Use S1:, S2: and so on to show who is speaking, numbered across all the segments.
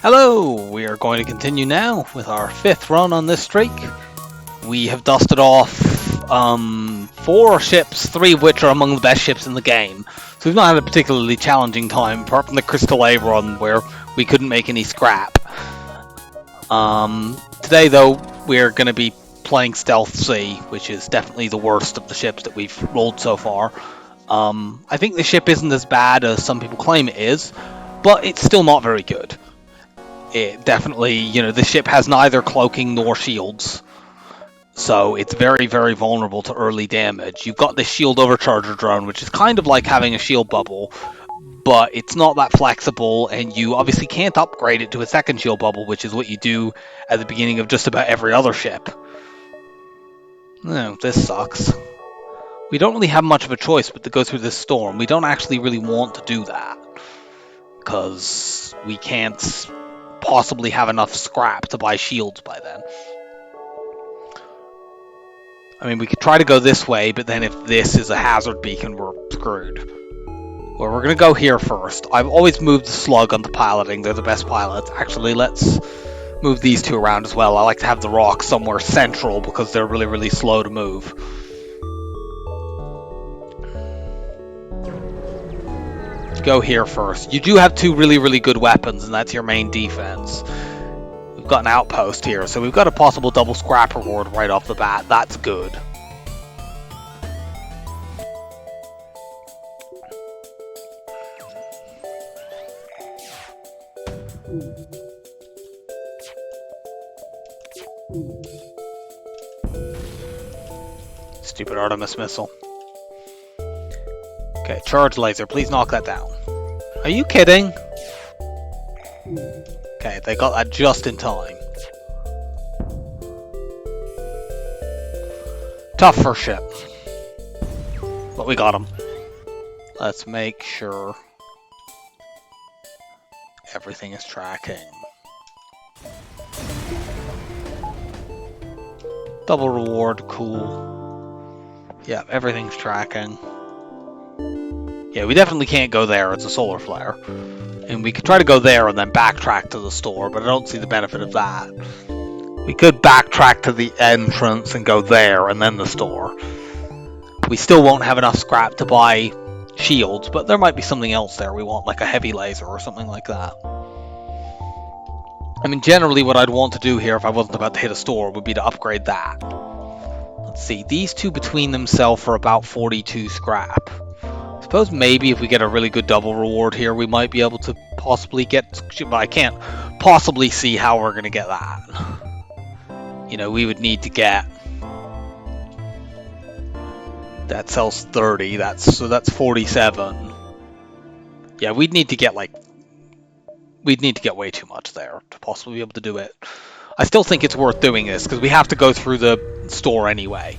S1: Hello! We are going to continue now with our 5th run on this streak. We have dusted off 4 ships, 3 of which are among the best ships in the game. So we've not had a particularly challenging time, apart from the Crystal A run where we couldn't make any scrap. Today though, we're going to be playing Stealth C, which is definitely the worst of the ships that we've rolled so far. I think the ship isn't as bad as some people claim it is, but it's still not very good. It definitely, the ship has neither cloaking nor shields, so it's very, very vulnerable to early damage. You've got this shield overcharger drone, which is kind of like having a shield bubble, but it's not that flexible, and you obviously can't upgrade it to a second shield bubble, which is what you do at the beginning of just about every other ship. Oh, this sucks. We don't really have much of a choice but to go through this storm. We don't actually really want to do that, because we can't possibly have enough scrap to buy shields by then. I mean, we could try to go this way, but then if this is a hazard beacon, we're screwed. Well, we're going to go here first. I've always moved the slug onto piloting. They're the best pilots. Actually, let's move these two around as well. I like to have the rock somewhere central because they're really, really slow to move. Go here first. You do have 2 really, really good weapons, and that's your main defense. We've got an outpost here, so we've got a possible double scrap reward right off the bat. That's good. Stupid Artemis missile. Okay, charge laser, please knock that down. Are you kidding? Okay, they got that just in time. Tough first ship. But we got him. Let's make sure everything is tracking. Double reward, cool. Yeah, everything's tracking. Yeah, we definitely can't go there, it's a solar flare. And we could try to go there and then backtrack to the store, but I don't see the benefit of that. We could backtrack to the entrance and go there and then the store. We still won't have enough scrap to buy shields, but there might be something else there we want, like a heavy laser or something like that. I mean, generally what I'd want to do here if I wasn't about to hit a store would be to upgrade that. Let's see, these two between them sell for about 42 scrap. I suppose maybe if we get a really good double reward here, we might be able to possibly get... But I can't possibly see how we're going to get that. We would need to get... That sells 30, so that's 47. Yeah, we'd need to get We'd need to get way too much there to possibly be able to do it. I still think it's worth doing this, because we have to go through the store anyway.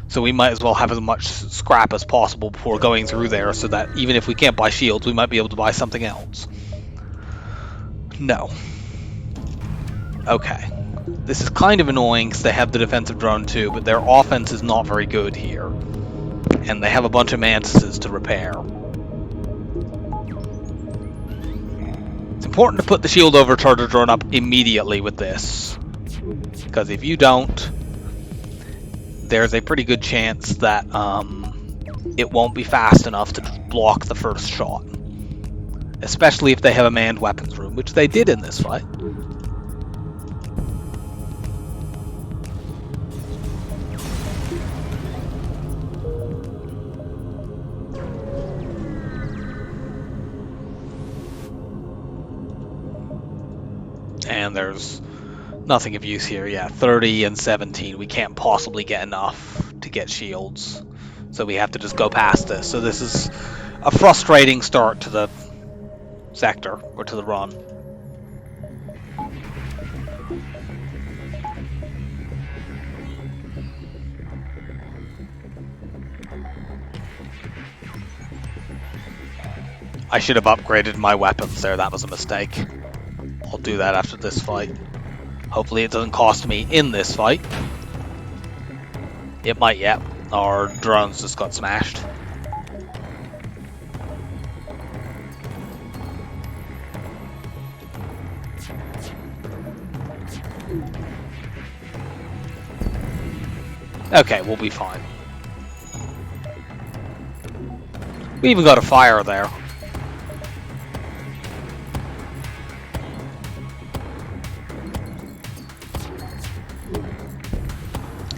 S1: So we might as well have as much scrap as possible before going through there, so that even if we can't buy shields, we might be able to buy something else. No. Okay. This is kind of annoying because they have the defensive drone too, but their offense is not very good here. And they have a bunch of mantises to repair. It's important to put the shield overcharger drone up immediately with this. Because if you don't, there's a pretty good chance that it won't be fast enough to block the first shot. Especially if they have a manned weapons room, which they did in this fight. And there's nothing of use here. Yeah, 30 and 17. We can't possibly get enough to get shields. So we have to just go past this. So this is a frustrating start to the sector, or to the run. I should have upgraded my weapons there. That was a mistake. I'll do that after this fight. Hopefully it doesn't cost me in this fight. It might, yeah. Our drones just got smashed. Okay, we'll be fine. We even got a fire there.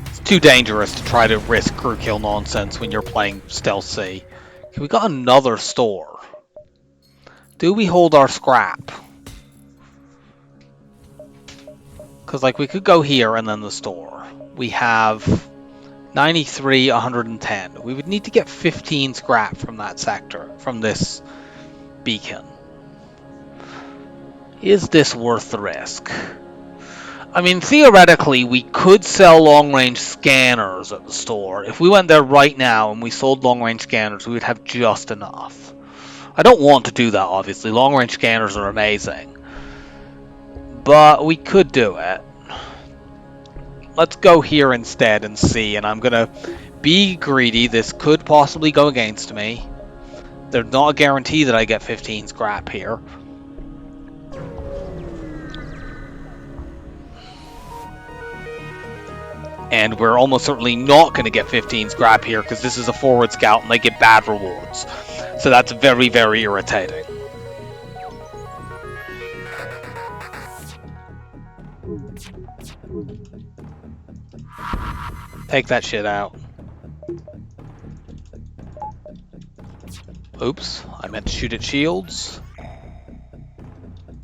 S1: It's too dangerous to try to risk crew kill nonsense when you're playing Stealth C. Okay, we got another store. Do we hold our scrap? Because, like, we could go here and then the store. We have 93, 110. We would need to get 15 scrap from that sector, from this beacon. Is this worth the risk? I mean, theoretically, we could sell long-range scanners at the store. If we went there right now and we sold long-range scanners, we would have just enough. I don't want to do that, obviously. Long-range scanners are amazing. But we could do it. Let's go here instead and see, and I'm gonna be greedy. This could possibly go against me. There's not a guarantee that I get 15 scrap here. And we're almost certainly not going to get 15 scrap here because this is a forward scout and they get bad rewards. So that's very, very irritating. Take that shit out. Oops, I meant to shoot at shields.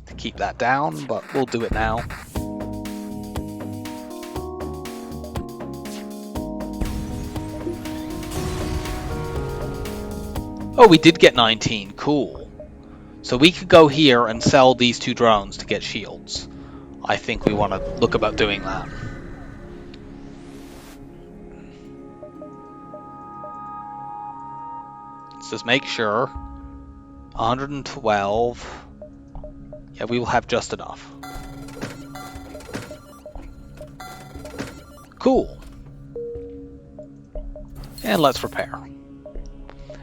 S1: To keep that down, but we'll do it now. Oh, we did get 19. Cool. So we could go here and sell these 2 drones to get shields. I think we want to look about doing that. Let's just make sure. 112. Yeah, we will have just enough. Cool. And let's repair.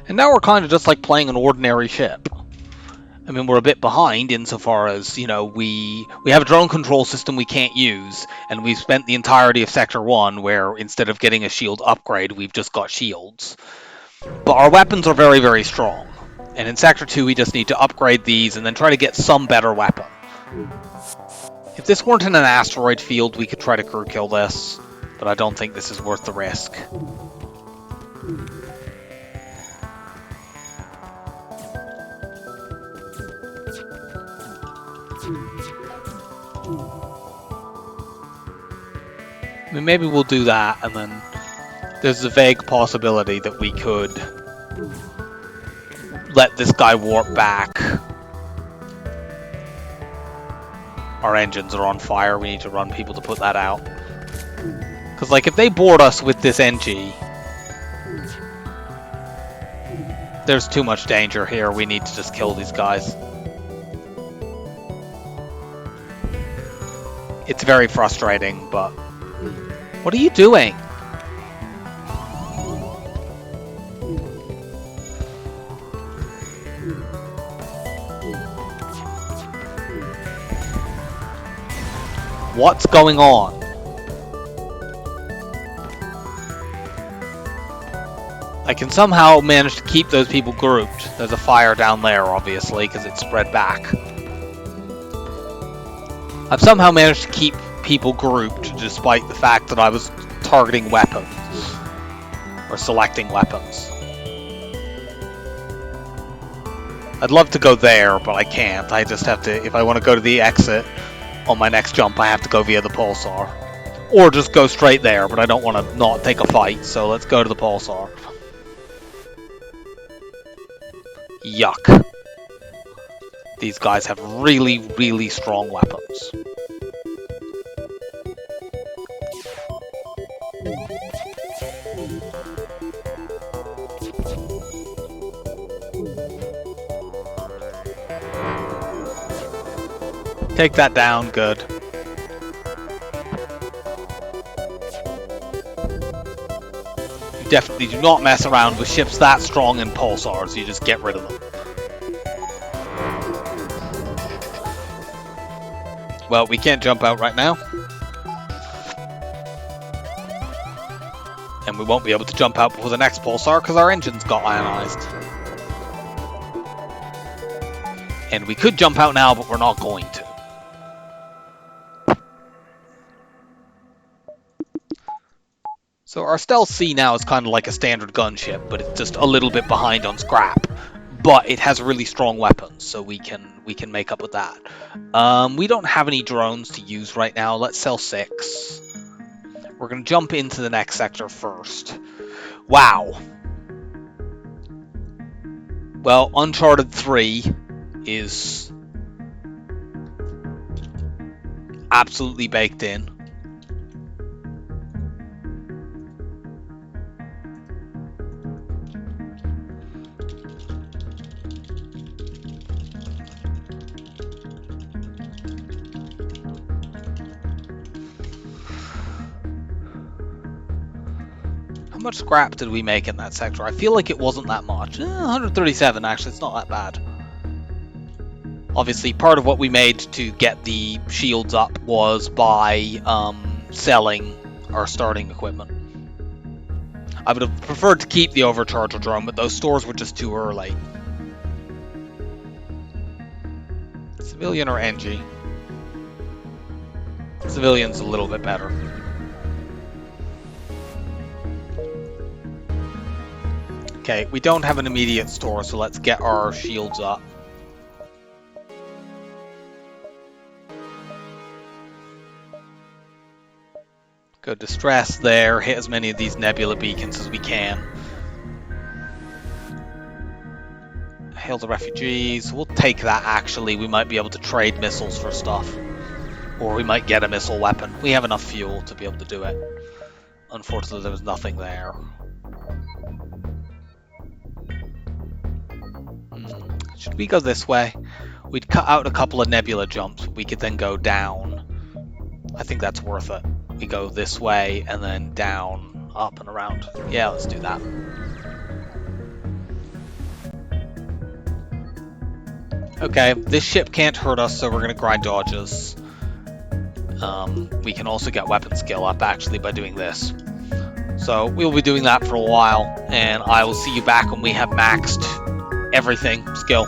S1: And now we're kind of just like playing an ordinary ship. I mean, we're a bit behind insofar as, you know, we have a drone control system we can't use, and we've spent the entirety of Sector 1 where instead of getting a shield upgrade, we've just got shields. But our weapons are very, very strong. And in Sector 2, we just need to upgrade these and then try to get some better weapon. If this weren't in an asteroid field, we could try to crew kill this, but I don't think this is worth the risk. I mean, maybe we'll do that, and then there's a vague possibility that we could let this guy warp back. Our engines are on fire, we need to run people to put that out. Because, like, if they board us with this NG, there's too much danger here, we need to just kill these guys. It's very frustrating, but... What are you doing? What's going on? I can somehow manage to keep those people grouped. There's a fire down there, obviously, because it's spread back. I've somehow managed to keep people grouped despite the fact that I was targeting weapons or selecting weapons. I'd love to go there, but I can't. I just have to, if I want to go to the exit on my next jump, I have to go via the pulsar. Or just go straight there, but I don't want to not take a fight, so let's go to the pulsar. Yuck. These guys have really, really strong weapons. Take that down, good. You definitely do not mess around with ships that strong in pulsars, you just get rid of them. Well, we can't jump out right now. And we won't be able to jump out before the next pulsar because our engines got ionized. And we could jump out now, but we're not going to. So our Stealth C now is kind of like a standard gunship, but it's just a little bit behind on scrap. But it has really strong weapons, so we can make up with that. We don't have any drones to use right now. Let's sell 6. We're going to jump into the next sector first. Wow. Well, Uncharted 3 is absolutely baked in. How much scrap did we make in that sector? I feel like it wasn't that much. 137, actually, it's not that bad. Obviously, part of what we made to get the shields up was by selling our starting equipment. I would have preferred to keep the overcharger drone, but those stores were just too early. Civilian or NG? Civilian's a little bit better. Okay, we don't have an immediate store, so let's get our shields up. Go distress there, hit as many of these nebula beacons as we can. Hail the refugees. We'll take that, actually. We might be able to trade missiles for stuff. Or we might get a missile weapon. We have enough fuel to be able to do it. Unfortunately, there was nothing there. Should we go this way? We'd cut out a couple of nebula jumps. We could then go down. I think that's worth it. We go this way and then down, up and around. Yeah, let's do that. Okay, this ship can't hurt us, so we're going to grind dodges. We can also get weapon skill up, actually, by doing this. So we'll be doing that for a while, and I will see you back when we have maxed everything skill.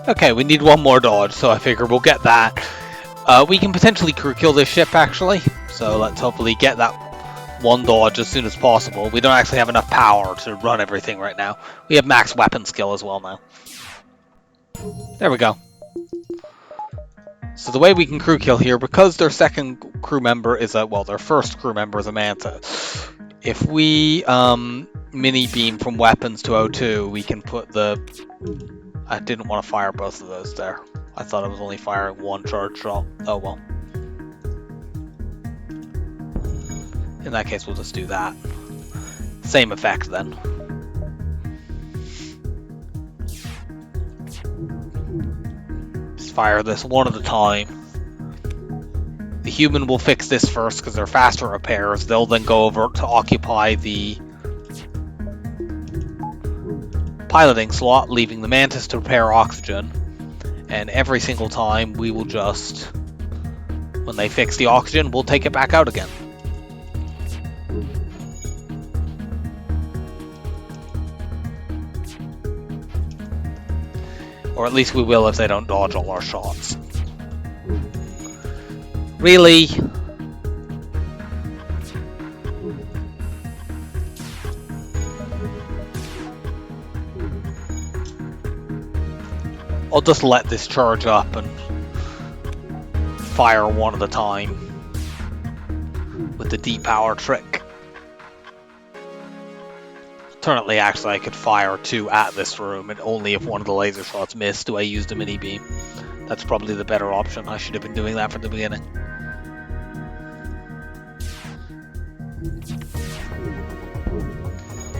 S1: Okay, we need one more dodge, so I figure we'll get that. We can potentially crew kill this ship, actually, so let's hopefully get that one dodge as soon as possible. We don't actually have enough power to run everything right now. We have max weapon skill as well now. There we go. So the way we can crew kill here, because their second crew member is a, well, their first crew member is a Manta. If we mini beam from weapons to O2, we can put the... I didn't want to fire both of those there. I thought I was only firing one charge shot. Oh well. In that case, we'll just do that. Same effect then. Just fire this one at a time. The human will fix this first because they're faster repairs. They'll then go over to occupy the piloting slot, leaving the Mantis to repair oxygen. And every single time we will just, when they fix the oxygen, we'll take it back out again. Or at least we will if they don't dodge all our shots. Really? I'll just let this charge up and fire one at a time with the depower trick. Alternately, actually, I could fire 2 at this room, and only if one of the laser shots missed do I use the mini beam. That's probably the better option. I should have been doing that from the beginning.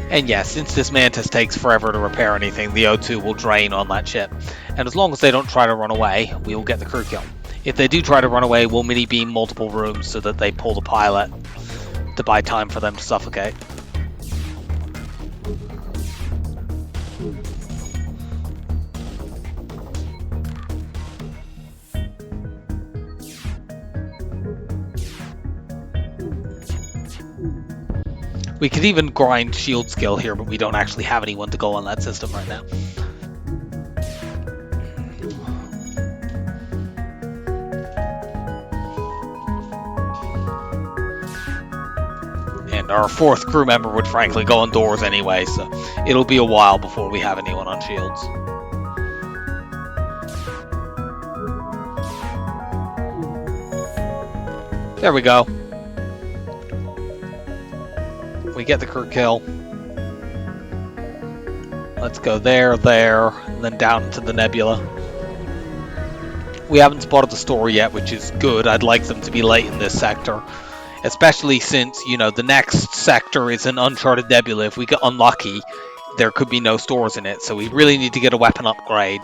S1: And yeah, since this Mantis takes forever to repair anything, the O2 will drain on that ship. And as long as they don't try to run away, we will get the crew kill. If they do try to run away, we'll mini beam multiple rooms so that they pull the pilot to buy time for them to suffocate. We could even grind shield skill here, but we don't actually have anyone to go on that system right now. And our 4th crew member would frankly go indoors anyway, so it'll be a while before we have anyone on shields. There we go. We get the crew kill. Let's go there, and then down into the nebula. We haven't spotted the store yet, which is good. I'd like them to be late in this sector. Especially since, you know, the next sector is an uncharted nebula. If we get unlucky, there could be no stores in it, so we really need to get a weapon upgrade.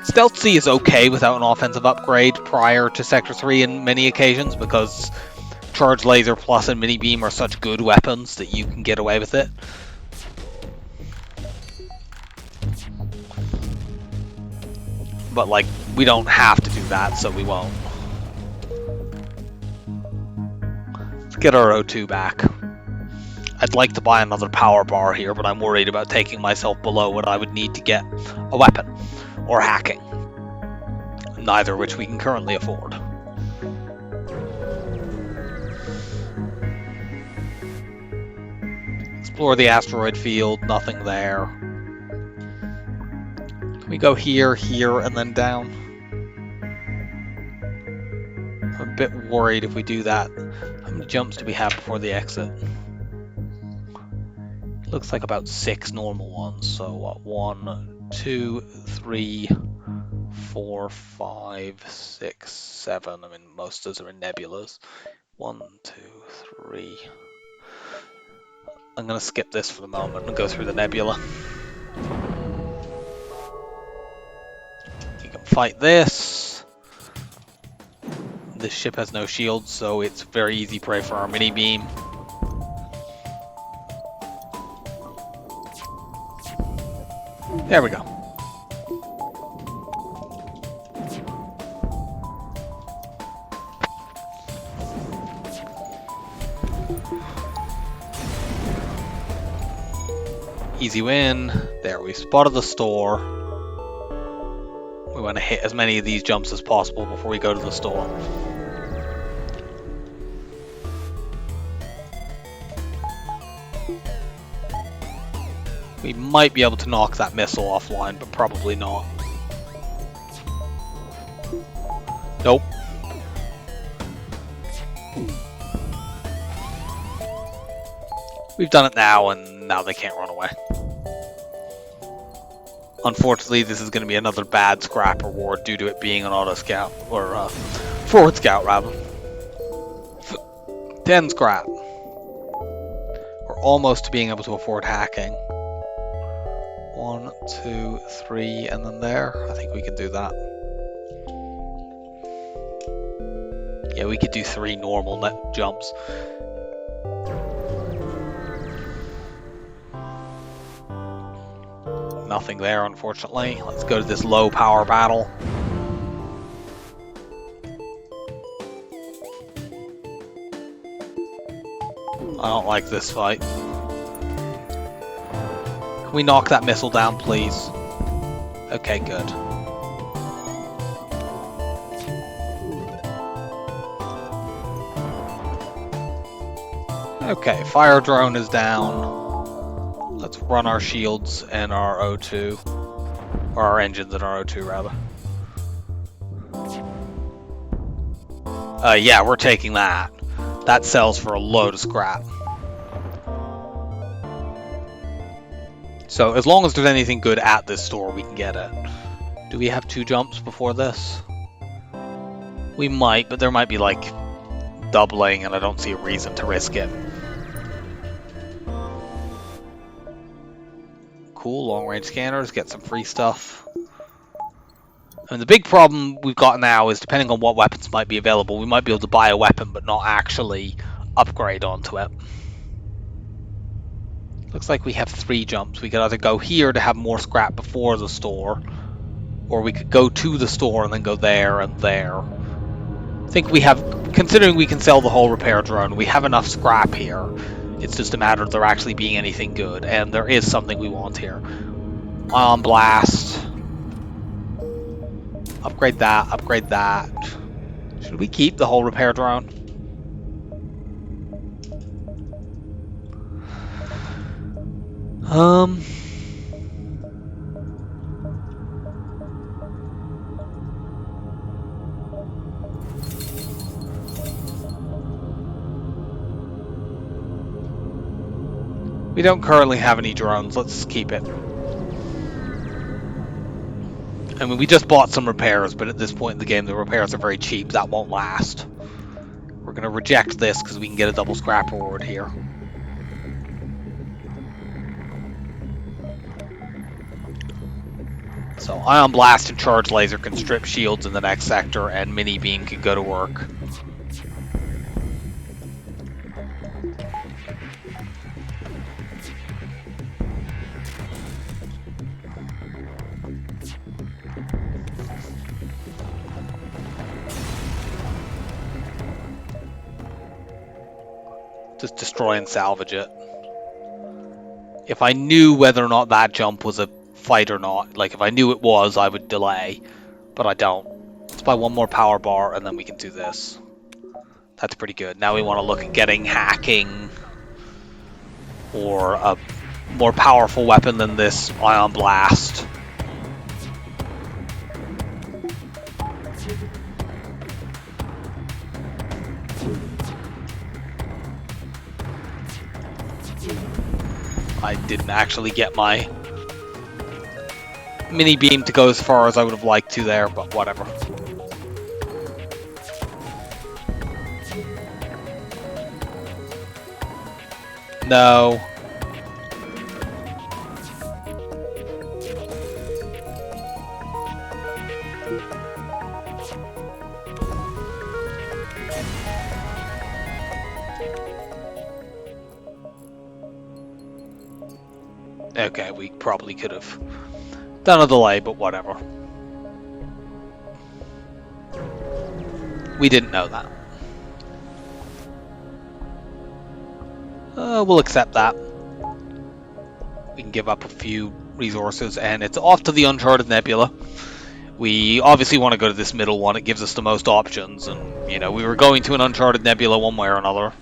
S1: Stealth C is okay without an offensive upgrade prior to Sector 3 in many occasions, because Charge Laser Plus and Mini Beam are such good weapons that you can get away with it. But, like, we don't have to do that, so we won't. Let's get our O2 back. I'd like to buy another power bar here, but I'm worried about taking myself below what I would need to get a weapon. Or hacking. Neither of which we can currently afford. Explore the asteroid field, nothing there. Can we go here, here, and then down? I'm a bit worried if we do that. How many jumps do we have before the exit? Looks like about 6 normal ones, so what? 1, 2, 3, 4, 5, 6, 7. I mean, most of those are in nebulas. 1, 2, 3. I'm going to skip this for the moment and go through the nebula. You can fight this. This ship has no shields, so it's very easy prey for our mini beam. There we go. Easy win. There, we spotted the store. We want to hit as many of these jumps as possible before we go to the store. We might be able to knock that missile offline, but probably not. Nope. We've done it now, and now they can't run away. Unfortunately, this is going to be another bad scrap reward due to it being an auto scout, or forward scout rather. 10 scrap. We're almost to being able to afford hacking. 1, 2, 3, and then there. I think we can do that. Yeah, we could do 3 normal net jumps. Nothing there, unfortunately. Let's go to this low power battle. I don't like this fight. Can we knock that missile down, please? Okay, good. Okay, fire drone is down. Let's run our shields and our O2. Or our engines and our O2, rather. Yeah, we're taking that. That sells for a load of scrap. So, as long as there's anything good at this store, we can get it. Do we have 2 jumps before this? We might, but there might be, like, doubling, and I don't see a reason to risk it. Cool, long-range scanners, get some free stuff. And the big problem we've got now is, depending on what weapons might be available, we might be able to buy a weapon but not actually upgrade onto it. Looks like we have 3 jumps. We could either go here to have more scrap before the store, or we could go to the store and then go there and there. I think we have, considering we can sell the whole repair drone, we have enough scrap here. It's just a matter of there actually being anything good, and there is something we want here. Ion Blast. Upgrade that, upgrade that. Should we keep the whole repair drone? We don't currently have any drones. Let's keep it. I mean, we just bought some repairs, but at this point in the game, the repairs are very cheap. That won't last. We're going to reject this because we can get a double scrap reward here. So Ion Blast and Charge Laser can strip shields in the next sector, and Mini Beam can go to work. Just destroy and salvage it. If I knew whether or not that jump was a fight or not, like if I knew it was, I would delay, but I don't. Let's buy one more power bar and then we can do this. That's pretty good. Now we want to look at getting hacking or a more powerful weapon than this Ion Blast. I didn't actually get my Mini Beam to go as far as I would have liked to there, but whatever. No. Okay, we probably could have done a delay, but whatever. We didn't know that. We'll accept that. We can give up a few resources, and it's off to the Uncharted Nebula. We obviously want to go to this middle one. It gives us the most options, and, you know, we were going to an Uncharted Nebula one way or another.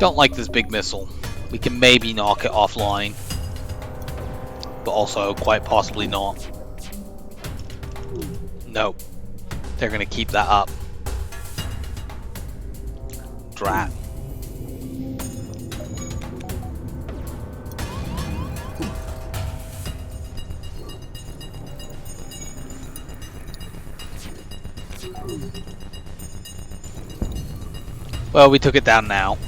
S1: Don't like this big missile. We can maybe knock it offline, but also quite possibly not. Nope. They're gonna keep that up. Drat. Well, we took it down now.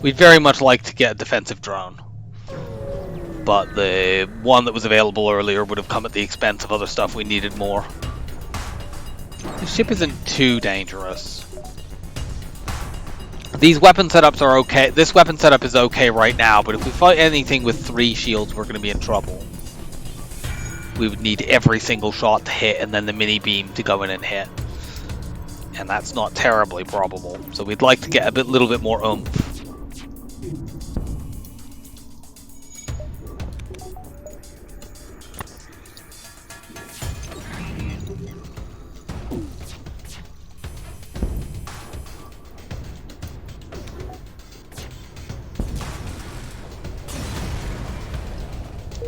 S1: We'd very much like to get a defensive drone, but the one that was available earlier would have come at the expense of other stuff we needed more. The ship isn't too dangerous. These weapon setups are okay. This weapon setup is okay right now, but if we fight anything with 3 shields, we're going to be in trouble. We would need every single shot to hit, and then the mini beam to go in and hit. And that's not terribly probable, so we'd like to get a little bit more oomph.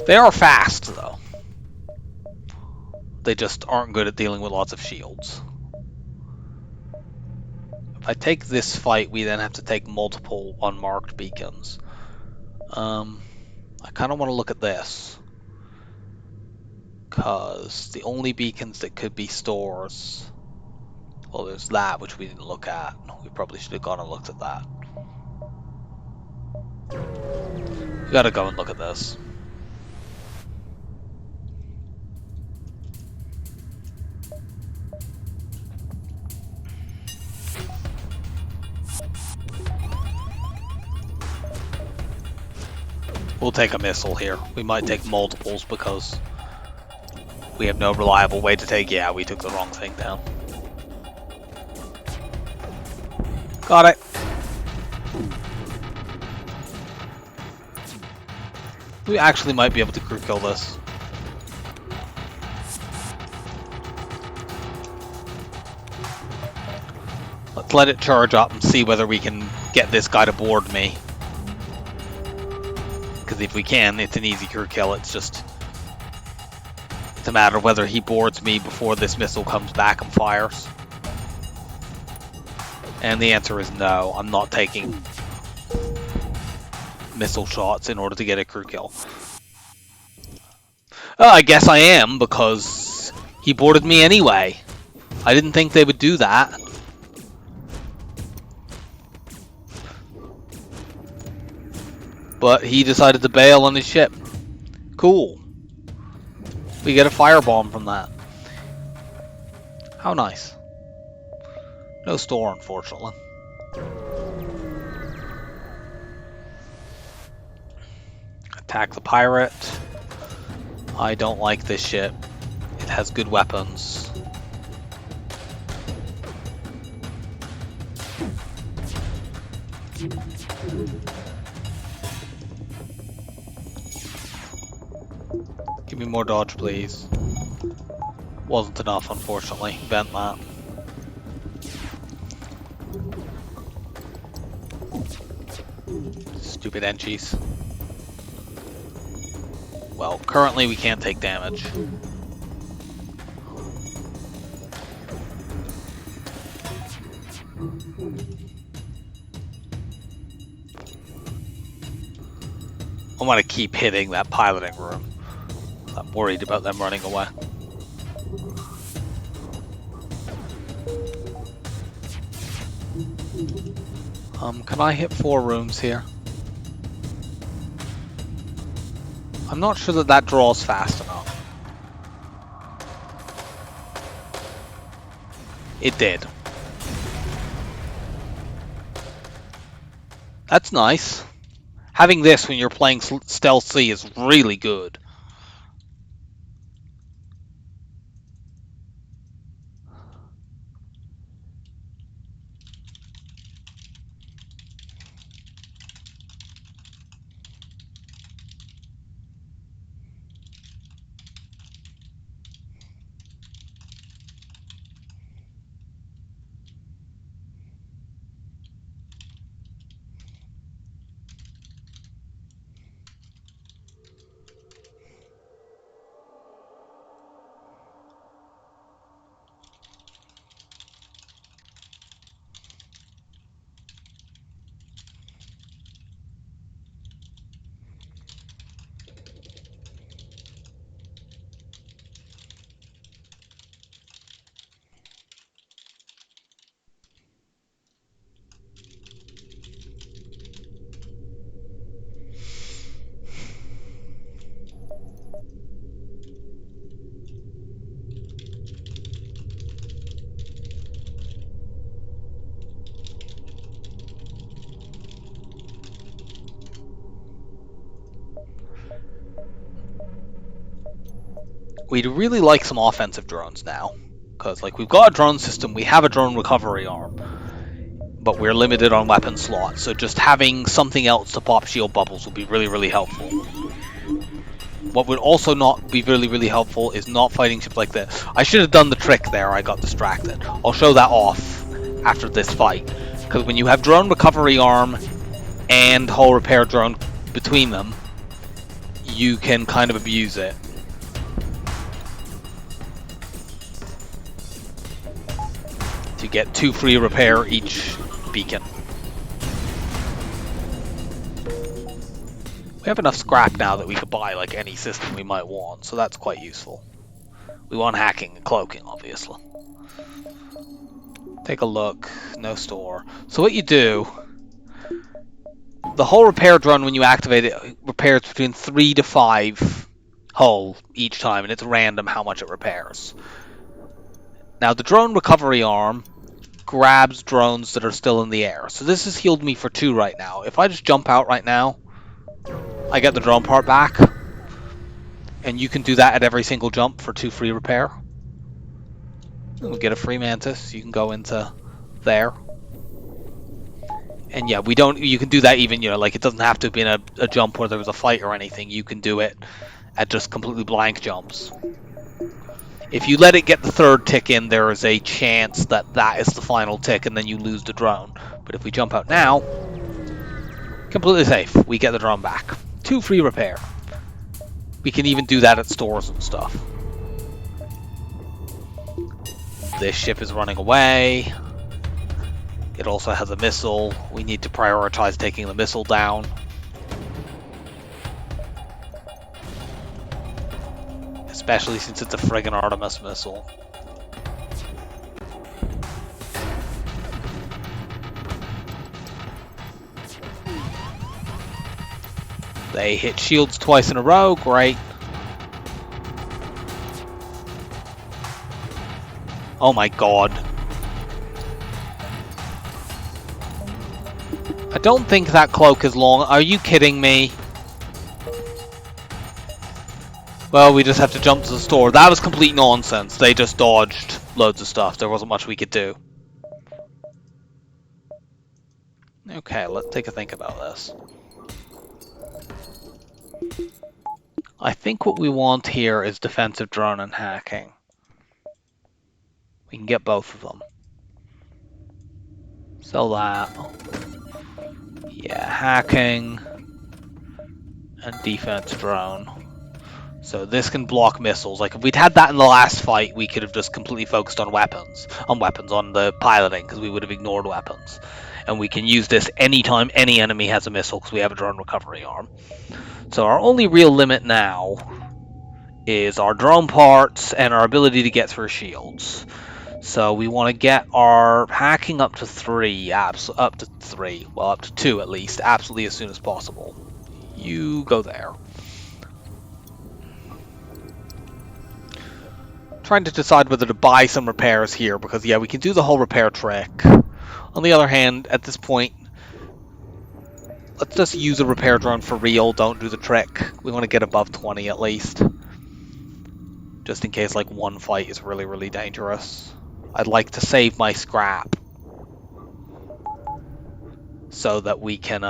S1: They are fast, though. They just aren't good at dealing with lots of shields. If I take this fight, we then have to take multiple unmarked beacons. I kind of want to look at this, because the only beacons that could be stores... Well, there's that, which we didn't look at. We probably should have gone and looked at that. We gotta go and look at this. We'll take a missile here. We might take multiples because we have no reliable way to take... Yeah, we took the wrong thing down. Got it. We actually might be able to crew kill this. Let's let it charge up and see whether we can get this guy to board me. Because if we can, it's an easy crew kill. It's a matter of whether he boards me before this missile comes back and fires. And the answer is no. I'm not taking missile shots in order to get a crew kill. I guess I am, because he boarded me anyway. I didn't think they would do that. But he decided to bail on his ship. Cool. We get a firebomb from that. How nice. No store, unfortunately. Attack the pirate. I don't like this ship. It has good weapons. Give me more dodge, please. Wasn't enough, unfortunately. Vent that. Stupid enchies. Well, currently we can't take damage. I want to keep hitting that piloting room. I'm worried about them running away. Can I hit 4 rooms here? I'm not sure that draws fast enough. It did. That's nice. Having this when you're playing Stealth C is really good. We'd really like some offensive drones now, because like we've got a drone system, we have a drone recovery arm, but we're limited on weapon slots, so just having something else to pop shield bubbles would be really helpful. What would also not be really helpful is not fighting ships like this. I should have done the trick there, I got distracted. I'll show that off after this fight, because when you have drone recovery arm and hull repair drone between them, you can kind of abuse it. To get 2 free repair each beacon. We have enough scrap now that we could buy like any system we might want, so that's quite useful. We want hacking and cloaking, obviously. Take a look. No store. So what you do, the hull repair drone, when you activate it, repairs between 3 to 5 hull each time, and it's random how much it repairs. Now the drone recovery arm grabs drones that are still in the air. So this has healed me for 2 right now. If I just jump out right now, I get the drone part back. And you can do that at every single jump for 2 free repair. And we'll get a free mantis. You can go into there. And yeah, you can do that even, like it doesn't have to be in a jump where there was a fight or anything. You can do it at just completely blank jumps. If you let it get the 3rd tick in, there is a chance that that is the final tick and then you lose the drone. But if we jump out now, completely safe. We get the drone back. 2 free repair. We can even do that at stores and stuff. This ship is running away. It also has a missile. We need to prioritize taking the missile down. Especially since it's a friggin' Artemis missile. They hit shields twice in a row, great. Oh my god. I don't think that cloak is long. Are you kidding me? Well, we just have to jump to the store. That was complete nonsense. They just dodged loads of stuff. There wasn't much we could do. Okay, let's take a think about this. I think what we want here is defensive drone and hacking. We can get both of them. Sell that. Yeah, hacking and defense drone. So this can block missiles. Like if we'd had that in the last fight, we could have just completely focused on weapons, on the piloting, because we would have ignored weapons. And we can use this anytime any enemy has a missile, because we have a drone recovery arm. So our only real limit now is our drone parts and our ability to get through shields. So we want to get our hacking up to 3, up to 2 at least, absolutely as soon as possible. You go there. Trying to decide whether to buy some repairs here, because yeah, we can do the whole repair trick. On the other hand, at this point, let's just use a repair drone for real, don't do the trick. We want to get above 20 at least. Just in case like one fight is really, really dangerous. I'd like to save my scrap so that we can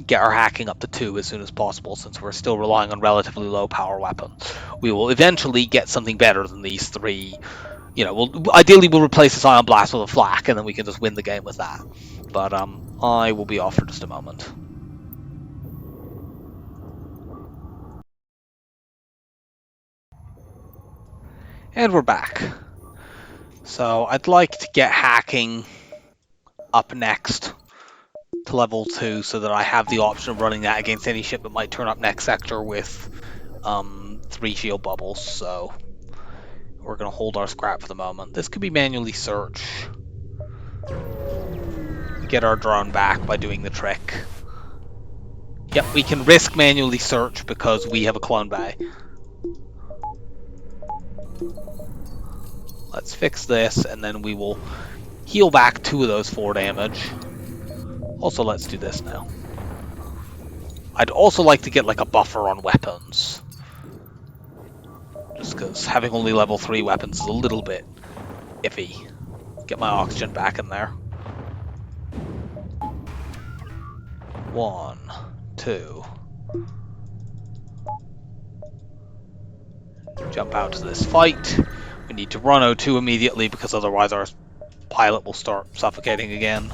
S1: get our hacking up to 2 as soon as possible, since we're still relying on relatively low power weapons. We will eventually get something better than these 3. Ideally we'll replace this ion blast with a flak, and then we can just win the game with that. But I will be off for just a moment. And we're back. So I'd like to get hacking up next to level 2 so that I have the option of running that against any ship that might turn up next sector with 3 shield bubbles. So we're going to hold our scrap for the moment. This could be manually search. We get our drone back by doing the trick. Yep, we can risk manually search because we have a clone bay. Let's fix this, and then we will heal back 2 of those 4 damage. Also, let's do this now. I'd also like to get like a buffer on weapons. Just because having only level 3 weapons is a little bit iffy. Get my oxygen back in there. 1, 2. Jump out to this fight. We need to run O2 immediately because otherwise our pilot will start suffocating again.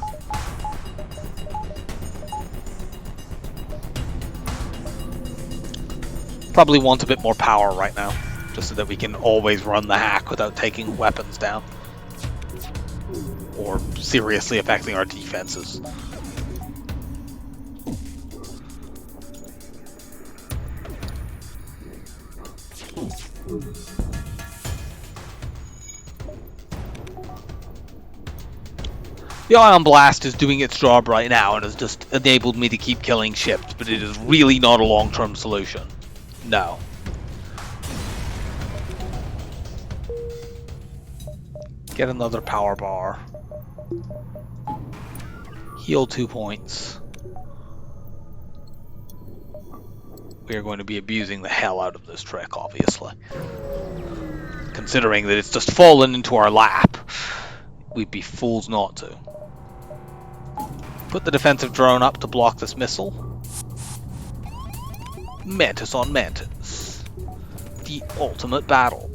S1: Probably want a bit more power right now, just so that we can always run the hack without taking weapons down. Or seriously affecting our defenses. The Ion Blast is doing its job right now and has just enabled me to keep killing ships, but it is really not a long-term solution. No. Get another power bar. Heal 2 points. we are going to be abusing the hell out of this trick, obviously. Considering that it's just fallen into our lap, we'd be fools not to. Put the defensive drone up to block this missile. Mantis on Mantis. The ultimate battle.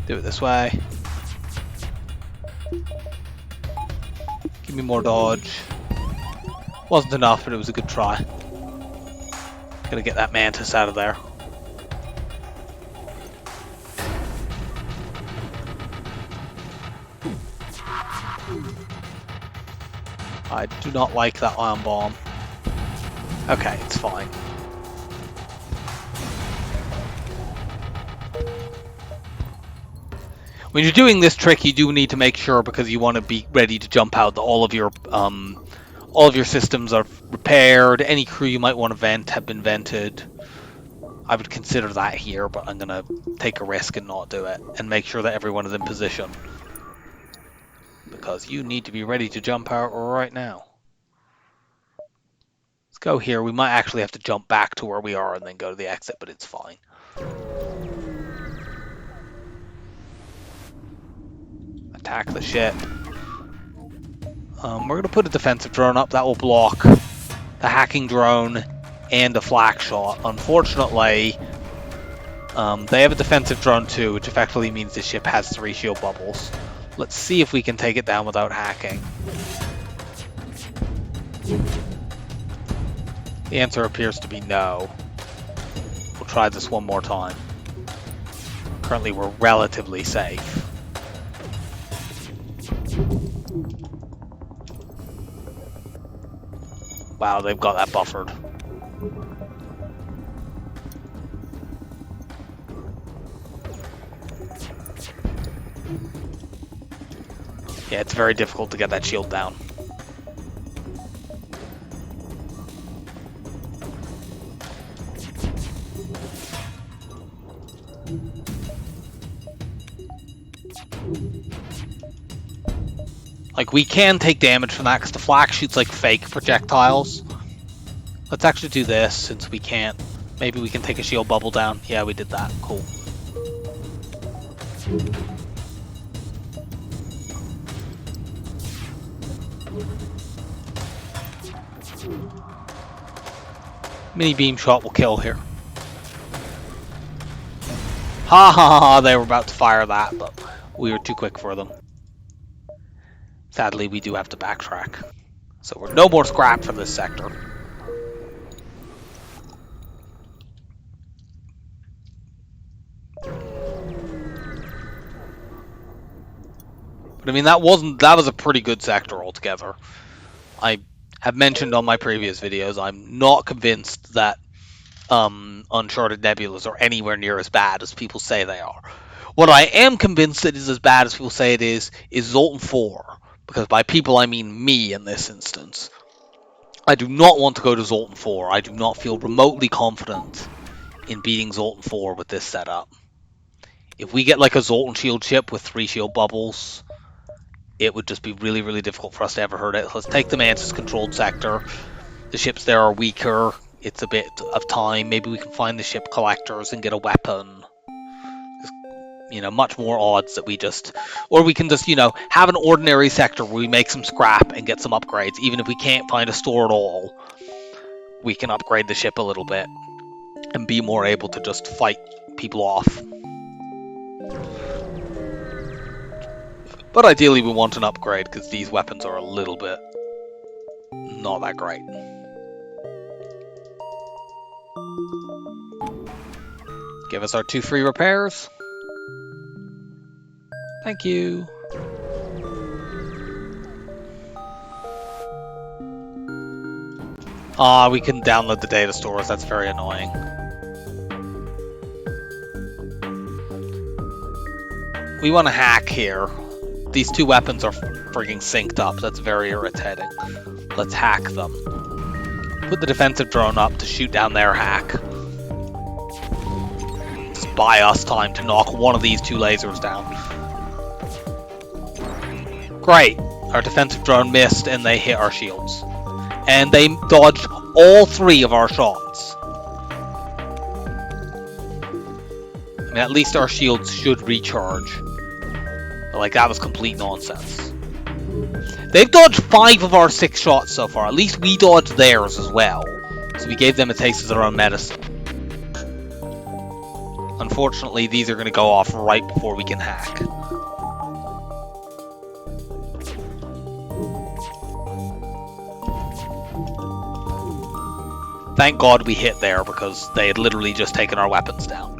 S1: Do it this way. Give me more dodge. Wasn't enough, but it was a good try. Gotta get that Mantis out of there. I do not like that ion bomb. Okay, it's fine. When you're doing this trick, you do need to make sure, because you want to be ready to jump out, that all of your systems are repaired. Any crew you might want to vent have been vented. I would consider that here, but I'm gonna take a risk and not do it, and make sure that everyone is in position, because you need to be ready to jump out right now. Let's go here. We might actually have to jump back to where we are and then go to the exit, but it's fine. Attack the ship. We're going to put a defensive drone up. That will block the hacking drone and the flak shot. Unfortunately, they have a defensive drone too, which effectively means the ship has 3 shield bubbles. Let's see if we can take it down without hacking. The answer appears to be no. We'll try this one more time. Currently, we're relatively safe. Wow, they've got that buffered. Yeah, it's very difficult to get that shield down. Like, we can take damage from that because the flak shoots like fake projectiles. Let's actually do this since we can't. Maybe we can take a shield bubble down. Yeah, we did that. Cool. Mini beam shot will kill here. Ha ha ha, they were about to fire that, but we were too quick for them. Sadly, we do have to backtrack. So we're no more scrap for this sector. But I mean, that was a pretty good sector altogether. I have mentioned on my previous videos, I'm not convinced that Uncharted Nebulas are anywhere near as bad as people say they are. What I am convinced it is as bad as people say it is Zoltan 4. Because by people, I mean me in this instance. I do not want to go to Zoltan 4. I do not feel remotely confident in beating Zoltan 4 with this setup. If we get like a Zoltan shield ship with 3 shield bubbles, it would just be really, really difficult for us to ever hurt it. Let's take the Mantis controlled sector. The ships there are weaker. It's a bit of time. Maybe we can find the ship collectors and get a weapon. You know, much more odds that we just, or we can just, you know, have an ordinary sector where we make some scrap and get some upgrades. Even if we can't find a store at all, we can upgrade the ship a little bit and be more able to just fight people off. But ideally we want an upgrade because these weapons are a little bit not that great. Give us our 2 free repairs. Thank you. We can download the data stores. That's very annoying. We want to hack here. These 2 weapons are frigging synced up. That's very irritating. Let's hack them. Put the defensive drone up to shoot down their hack. Just buy us time to knock one of these 2 lasers down. Great. Our defensive drone missed and they hit our shields. And they dodged all 3 of our shots. I mean, at least our shields should recharge. But, like, that was complete nonsense. They've dodged 5 of our 6 shots so far. At least we dodged theirs as well. So we gave them a taste of their own medicine. Unfortunately, these are going to go off right before we can hack. Thank God we hit there, because they had literally just taken our weapons down.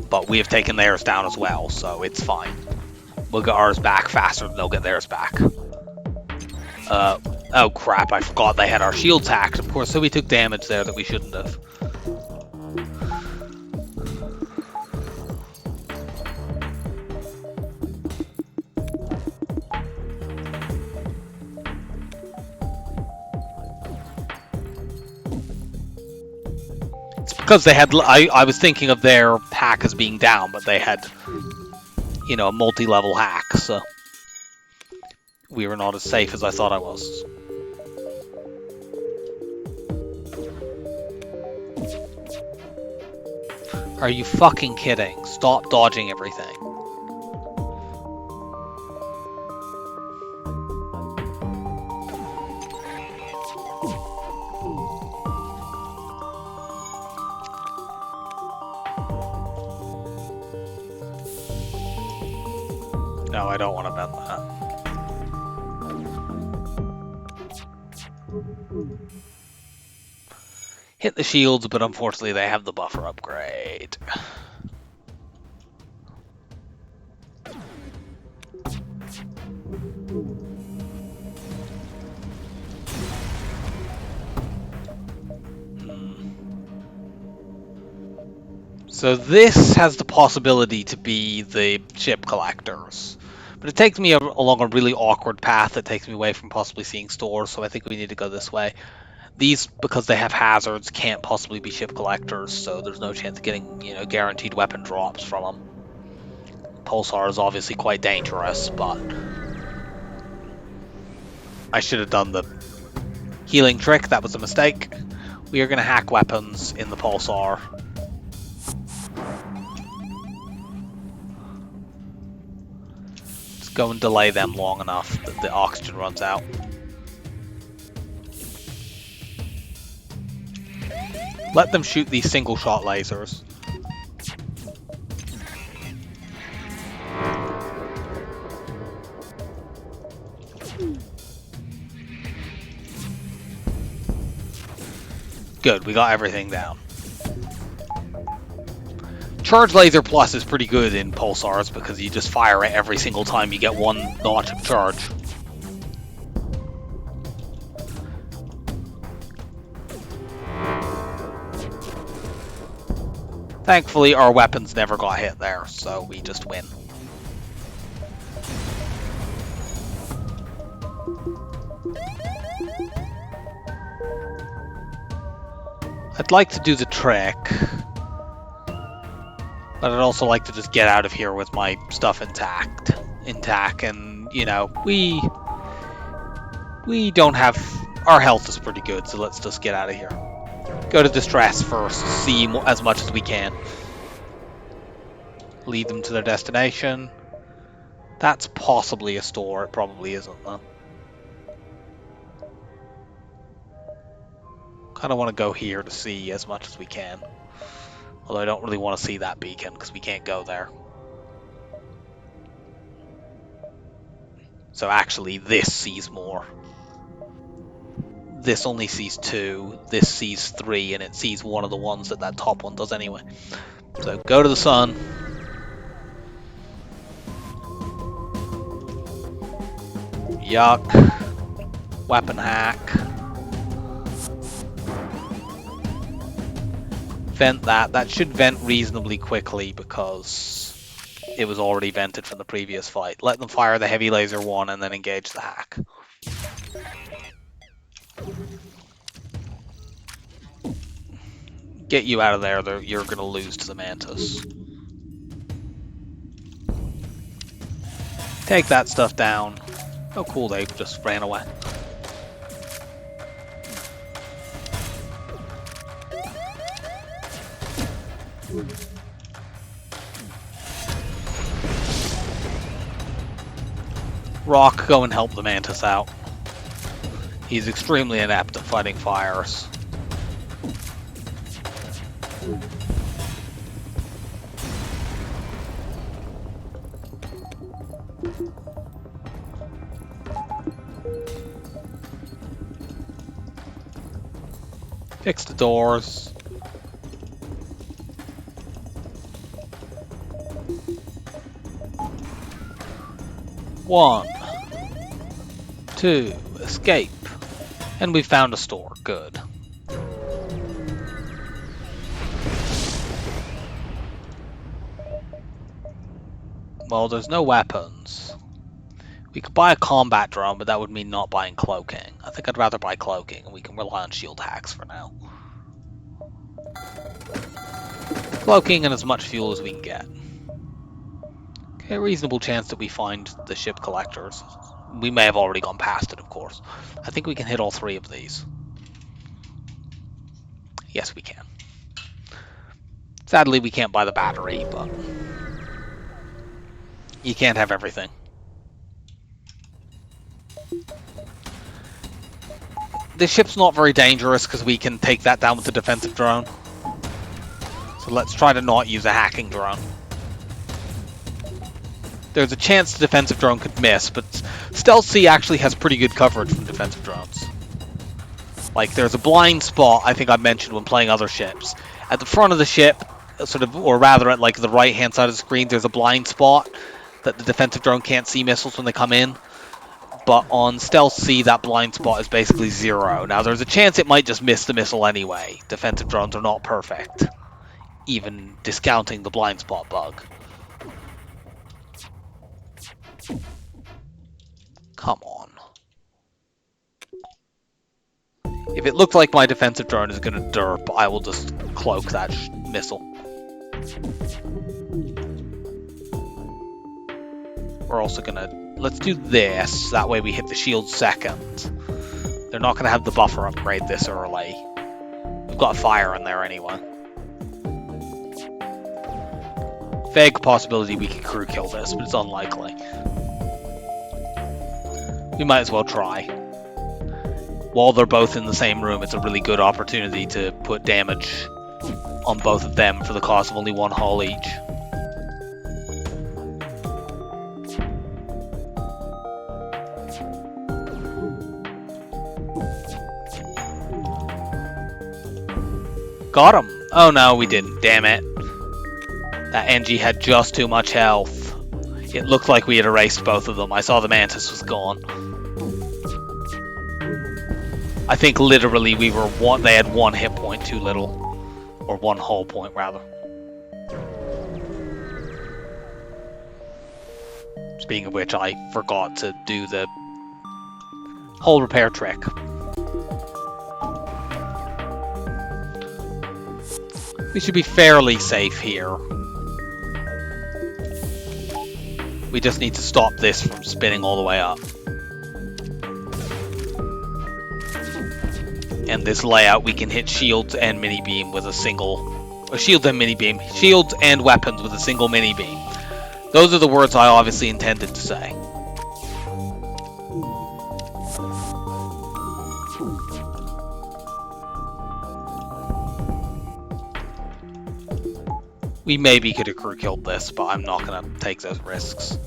S1: But we have taken theirs down as well, so it's fine. We'll get ours back faster than they'll get theirs back. Oh crap, I forgot they had our shields hacked, of course, so we took damage there that we shouldn't have. Because they had, I was thinking of their hack as being down, but they had, you know, a multi-level hack, so we were not as safe as I thought I was. Are you fucking kidding? Stop dodging everything. No, I don't want to bend that. Hit the shields, but unfortunately they have the buffer upgrade. So this has the possibility to be the ship collectors. But it takes me along a really awkward path that takes me away from possibly seeing stores, so I think we need to go this way. These, because they have hazards, can't possibly be ship collectors, so there's no chance of getting, you know, guaranteed weapon drops from them. Pulsar is obviously quite dangerous, but I should have done the healing trick. That was a mistake. We are going to hack weapons in the Pulsar. Let's go and delay them long enough that the oxygen runs out. Let them shoot these single shot lasers. Good, we got everything down. Charge Laser Plus is pretty good in Pulsars because you just fire it every single time you get one notch of charge. Thankfully, our weapons never got hit there, so we just win. I'd like to do the trick, but I'd also like to just get out of here with my stuff intact, and, you know, we don't have, our health is pretty good, so let's just get out of here. Go to distress first, see as much as we can. Lead them to their destination. That's possibly a store, it probably isn't though. Kind of want to go here to see as much as we can. Although I don't really want to see that beacon because we can't go there. So actually this sees more. This only sees 2, this sees 3, and it sees one of the ones that top one does anyway. So go to the sun. Yuck. Weapon hack. Vent that. That should vent reasonably quickly because it was already vented from the previous fight. Let them fire the heavy laser one and then engage the hack. Get you out of there, you're going to lose to the Mantis. Take that stuff down. Oh cool, they just ran away. Rock, go and help the Mantis out. He's extremely inept at fighting fires. Fix the doors. One, two, escape. And we found a store. Good. Well, there's no weapons. We could buy a combat drone, but that would mean not buying cloaking. I think I'd rather buy cloaking, and we can rely on shield hacks for now. Cloaking and as much fuel as we can get. Okay, a reasonable chance that we find the ship collectors. We may have already gone past it, of course. I think we can hit all three of these. Yes, we can. Sadly, we can't buy the battery, but you can't have everything. This ship's not very dangerous because we can take that down with the defensive drone. So let's try to not use a hacking drone. There's a chance the defensive drone could miss, but Stealth C actually has pretty good coverage from defensive drones. Like, there's a blind spot, I think I mentioned when playing other ships. At the front of the ship, sort of, or rather at like the right-hand side of the screen, there's a blind spot that the defensive drone can't see missiles when they come in. But on Stealth C, that blind spot is basically 0. Now, there's a chance it might just miss the missile anyway. Defensive drones are not perfect, even discounting the blind spot bug. Come on. If it looks like my defensive drone is going to derp, I will just cloak that missile. We're also going to... Let's do this. That way we hit the shield second. They're not going to have the buffer upgrade this early. We've got fire in there anyway. Vague possibility we can crew kill this, but it's unlikely. We might as well try. While they're both in the same room, it's a really good opportunity to put damage on both of them for the cost of only one hull each. Got him! Oh no, we didn't. Damn it. That NG had just too much health. It looked like we had erased both of them. I saw the Mantis was gone. I think literally we were one. They had one hit point too little. Or one hull point, rather. Speaking of which, I forgot to do the hull repair trick. We should be fairly safe here. We just need to stop this from spinning all the way up. And this layout, we can hit shields and mini beam with a single... Or shields and mini beam. Shields and weapons with a single mini beam. Those are the words I obviously intended to say. We maybe could have crew killed this, but I'm not going to take those risks.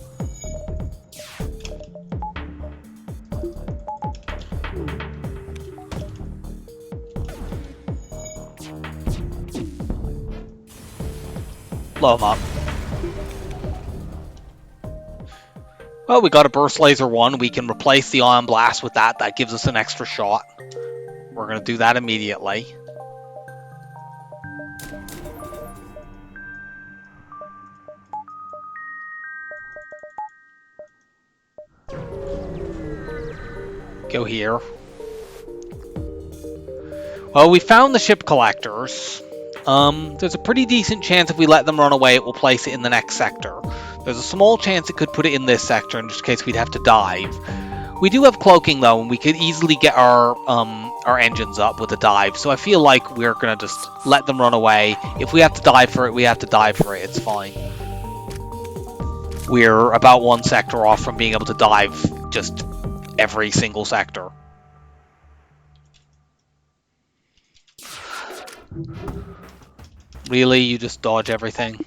S1: Blow him up. Well, we got a burst laser 1. We can replace the ion blast with that. That gives us an extra shot. We're going to do that immediately. Go here. Well, we found the ship collectors. There's a pretty decent chance if we let them run away, it will place it in the next sector. There's a small chance it could put it in this sector, in which case we'd have to dive. We do have cloaking though, and we could easily get our engines up with a dive. So I feel like we're gonna just let them run away. If we have to dive for it, we have to dive for it. It's fine. We're about one sector off from being able to dive just every single sector. Really? You just dodge everything?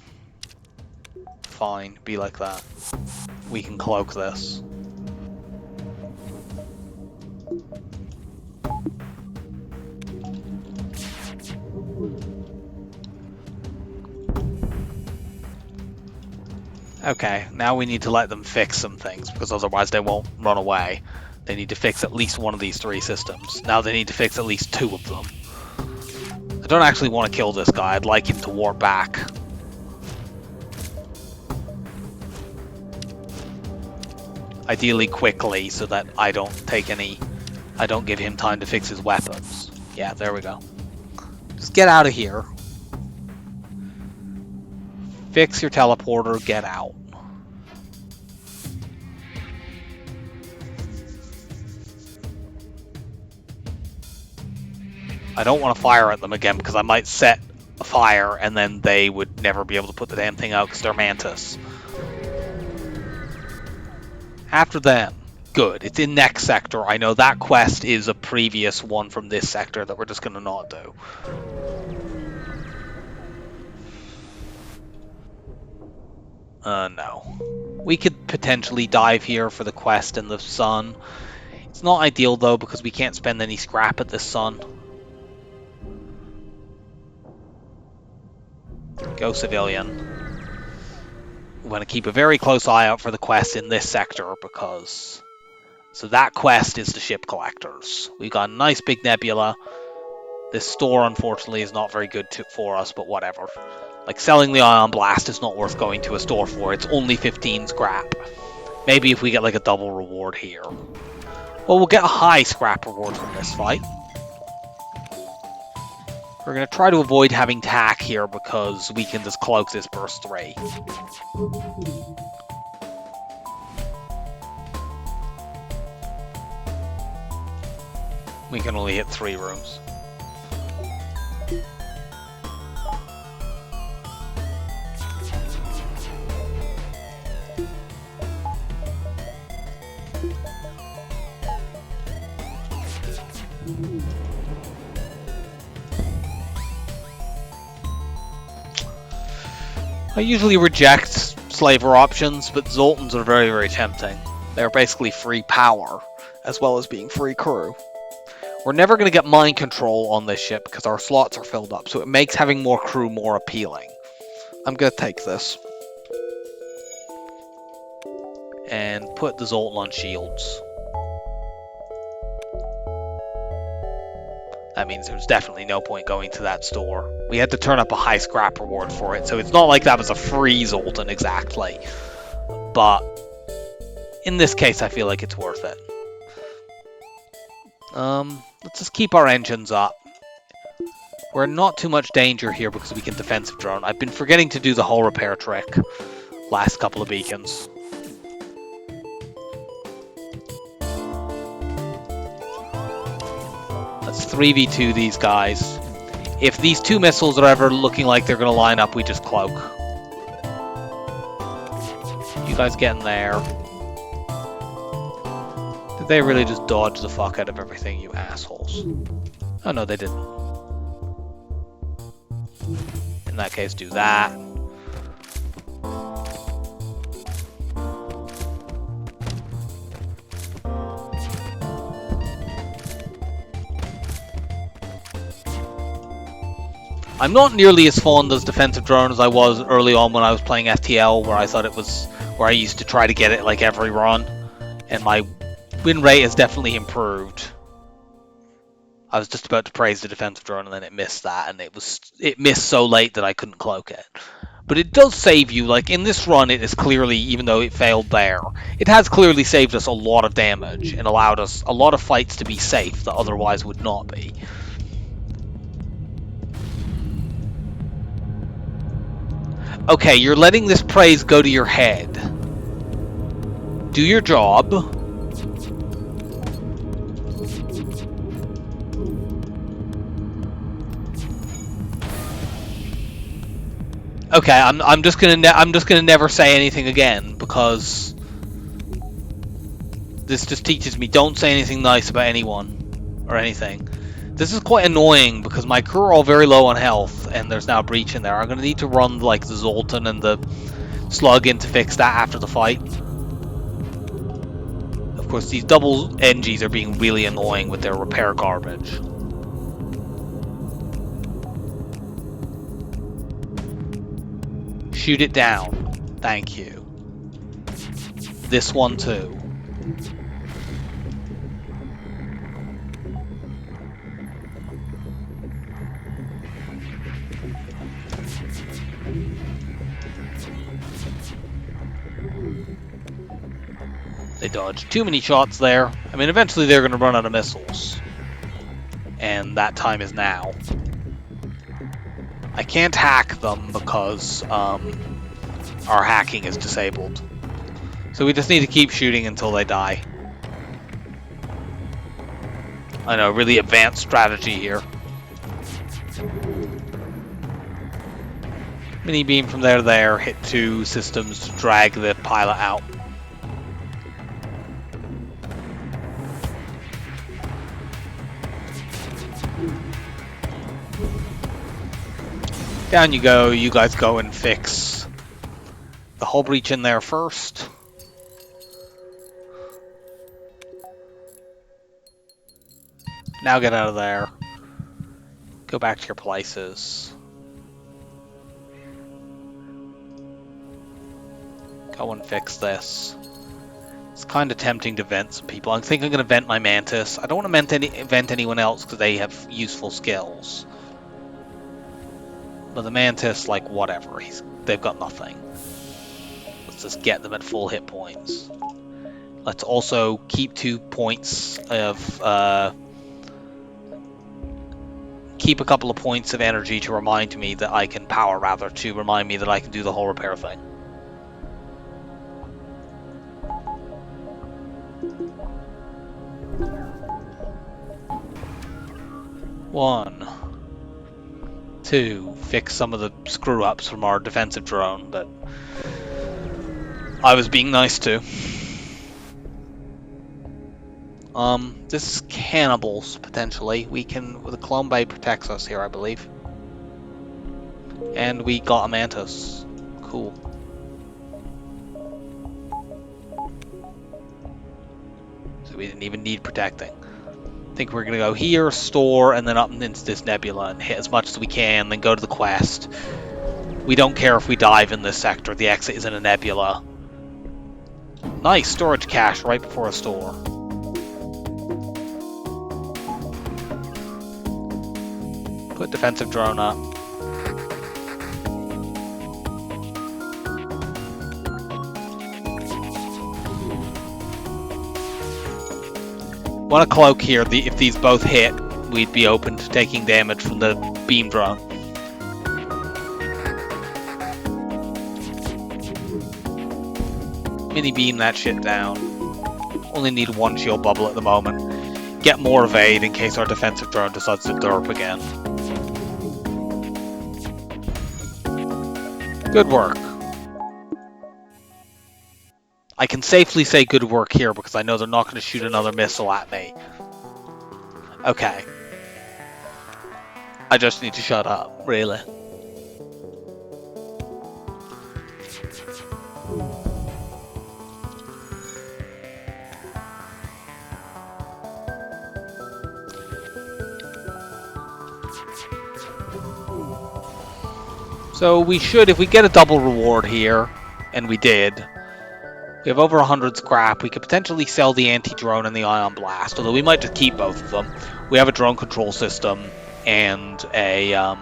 S1: Fine, be like that. We can cloak this. Okay, now we need to let them fix some things, because otherwise they won't run away. They need to fix at least one of these 3 systems. Now they need to fix at least 2 of them. I don't actually want to kill this guy, I'd like him to warp back. Ideally quickly, so that I don't give him time to fix his weapons. Yeah, there we go. Just get out of here. Fix your teleporter, get out. I don't want to fire at them again because I might set a fire and then they would never be able to put the damn thing out because they're Mantis. After them. Good. It's in next sector. I know that quest is a previous one from this sector that we're just going to not do. No. We could potentially dive here for the quest in the sun. It's not ideal though because we can't spend any scrap at the sun. Go civilian. We want to keep a very close eye out for the quest in this sector because... So that quest is the ship collectors. We got a nice big nebula. This store unfortunately is not very good for us, but whatever. Like selling the ion blast is not worth going to a store for. It's only 15 scrap. Maybe if we get like a double reward here. Well, we'll get a high scrap reward from this fight. We're going to try to avoid having tack here because we can just cloak this burst 3. We can only hit 3 rooms. I usually reject slaver options, but Zoltans are very, very tempting. They're basically free power, as well as being free crew. We're never going to get mind control on this ship because our slots are filled up, so it makes having more crew more appealing. I'm going to take this. And put the Zoltan on shields. That means there's definitely no point going to that store. We had to turn up a high scrap reward for it, so it's not like that was a free Zoltan exactly. But in this case, I feel like it's worth it. Let's just keep our engines up. We're in not too much danger here because we can defensive drone. I've been forgetting to do the hull repair trick last couple of beacons. Let's 3v2 these guys. If these 2 missiles are ever looking like they're going to line up, we just cloak. You guys get in there. Did they really just dodge the fuck out of everything, you assholes? Oh no, they didn't. In that case, do that. I'm not nearly as fond as defensive drone as I was early on when I was playing FTL, where I thought it was where I used to try to get it like every run, and my win rate has definitely improved. I was just about to praise the defensive drone and then it missed that, and it missed so late that I couldn't cloak it. But it does save you, like in this run it is clearly, even though it failed there, it has clearly saved us a lot of damage and allowed us a lot of fights to be safe that otherwise would not be. Okay, you're letting this praise go to your head. Do your job. Okay, I'm just gonna never say anything again, because this just teaches me don't say anything nice about anyone or anything. This is quite annoying because my crew are all very low on health and there's now a breach in there. I'm gonna need to run like the Zoltan and the Slug in to fix that after the fight. Of course, these double NGs are being really annoying with their repair garbage. Shoot it down. Thank you. This one too. They dodged too many shots there. I mean, eventually they're going to run out of missiles. And that time is now. I can't hack them because our hacking is disabled. So we just need to keep shooting until they die. I know, really advanced strategy here. Mini beam from there to there, hit 2 systems to drag the pilot out. Down you go, you guys go and fix the hull breach in there first. Now get out of there. Go back to your places. Go and fix this. It's kind of tempting to vent some people. I think I'm going to vent my Mantis. I don't want to vent anyone else because they have useful skills. But the Mantis, like, whatever. They've got nothing. Let's just get them at full hit points. Let's also keep 2 points of... keep a couple of points of energy to remind me that I can... power, rather, to remind me that I can do the whole repair thing. One, 2, fix some of the screw-ups from our defensive drone that I was being nice to. This is cannibals, potentially. We can... the clone bay protects us here, I believe. And we got a Mantis. Cool. So we didn't even need protecting. I think we're going to go here, store, and then up into this nebula and hit as much as we can, then go to the quest. We don't care if we dive in this sector. The exit is in a nebula. Nice storage cache right before a store. Put defensive drone up. Want a cloak here. If these both hit, we'd be open to taking damage from the beam drone. Mini beam that shit down. Only need 1 shield bubble at the moment. Get more evade in case our defensive drone decides to derp again. Good work. I can safely say good work here because I know they're not going to shoot another missile at me. Okay. I just need to shut up, really. So we should, if we get a double reward here, and we did, we have over 100 scrap. We could potentially sell the anti-drone and the ion blast, although we might just keep both of them. We have a drone control system and a...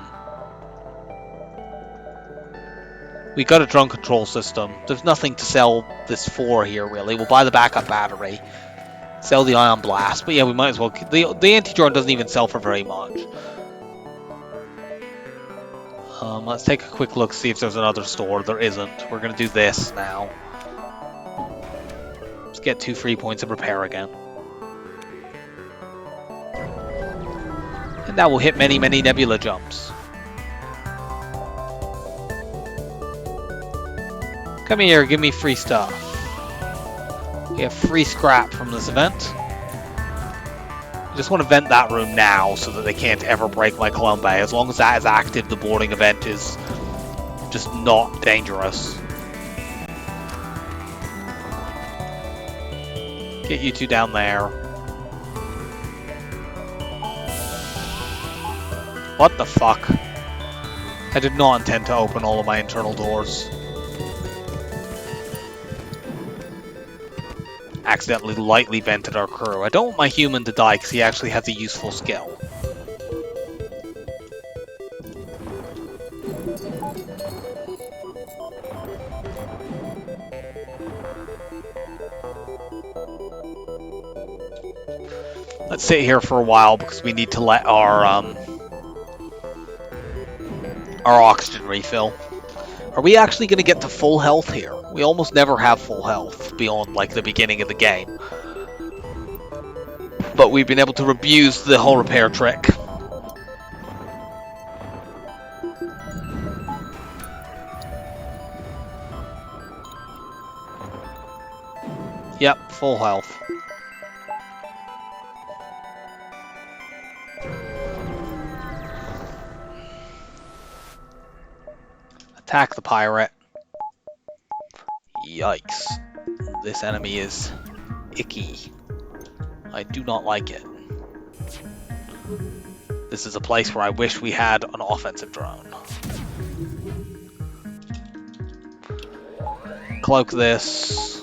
S1: we got a drone control system. There's nothing to sell this for here, really. We'll buy the backup battery, sell the ion blast, but yeah, we might as well... The anti-drone doesn't even sell for very much. Let's take a quick look, see if there's another store. There isn't. We're gonna do this now. Let's get 2 free points of repair again. And now we'll hit many, many nebula jumps. Come here, give me free stuff. We have free scrap from this event. I just want to vent that room now so that they can't ever break my clone bay. As long as that is active, the boarding event is just not dangerous. Get you two down there. What the fuck? I did not intend to open all of my internal doors. Accidentally lightly vented our crew. I don't want my human to die because he actually has a useful skill. Let's sit here for a while because we need to let our oxygen refill. Are we actually going to get to full health here? We almost never have full health beyond like the beginning of the game. But we've been able to abuse the whole repair trick. Yep, full health. Attack the pirate. Yikes. This enemy is icky. I do not like it. This is a place where I wish we had an offensive drone. Cloak this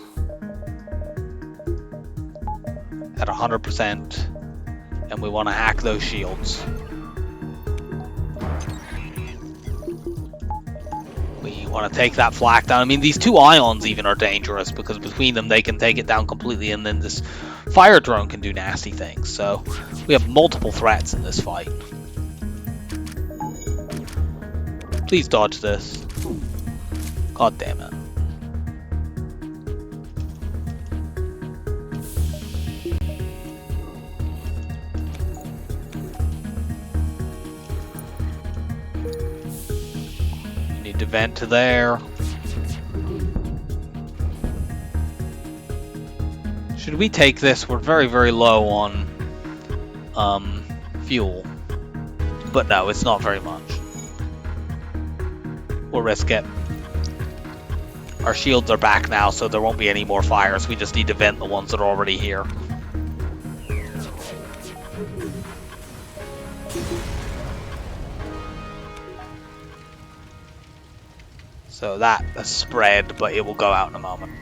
S1: at 100%, and we want to hack those shields. We want to take that flak down. I mean, these two ions even are dangerous because between them they can take it down completely, and then this fire drone can do nasty things. So we have multiple threats in this fight. Please dodge this. God damn it. To vent to there. Should we take this? We're very, very low on fuel. But no, it's not very much. We'll risk it. Our shields are back now, so there won't be any more fires. We just need to vent the ones that are already here. So that has spread, but it will go out in a moment.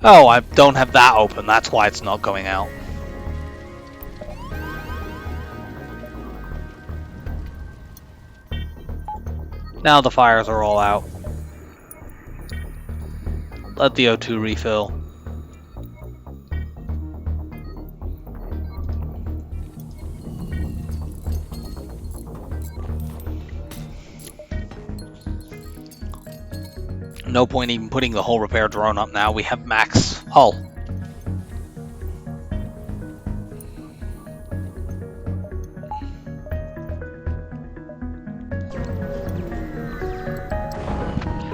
S1: Oh, I don't have that open, that's why it's not going out. Now the fires are all out. Let the O2 refill. No point even putting the whole repair drone up now. We have max hull.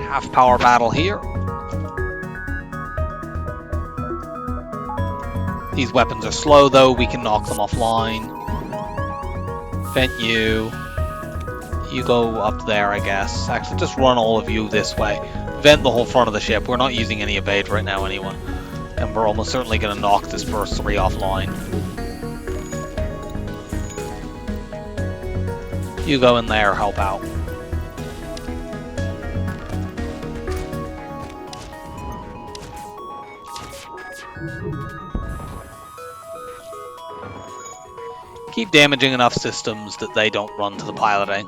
S1: Half power battle here. These weapons are slow though. We can knock them offline. Vent you. You go up there, I guess. Actually, just run all of you this way. Vent the whole front of the ship. We're not using any evade right now, anyone. And we're almost certainly going to knock this first 3 offline. You go in there, help out. Keep damaging enough systems that they don't run to the piloting.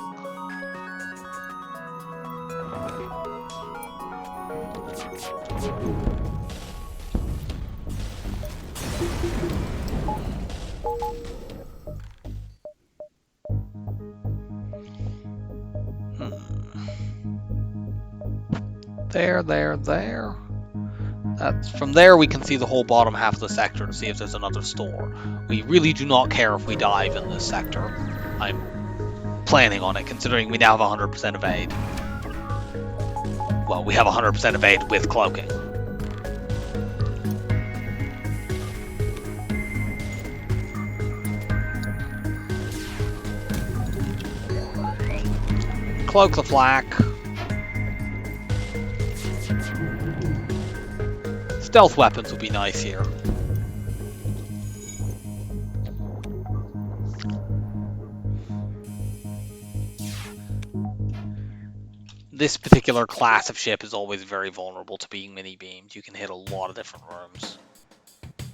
S1: There. From there we can see the whole bottom half of the sector to see if there's another store. We really do not care if we dive in this sector. I'm planning on it, considering we now have 100% evade. Well, we have 100% evade with cloaking. Cloak the flak. Stealth weapons would be nice here. This particular class of ship is always very vulnerable to being mini-beamed. You can hit a lot of different rooms.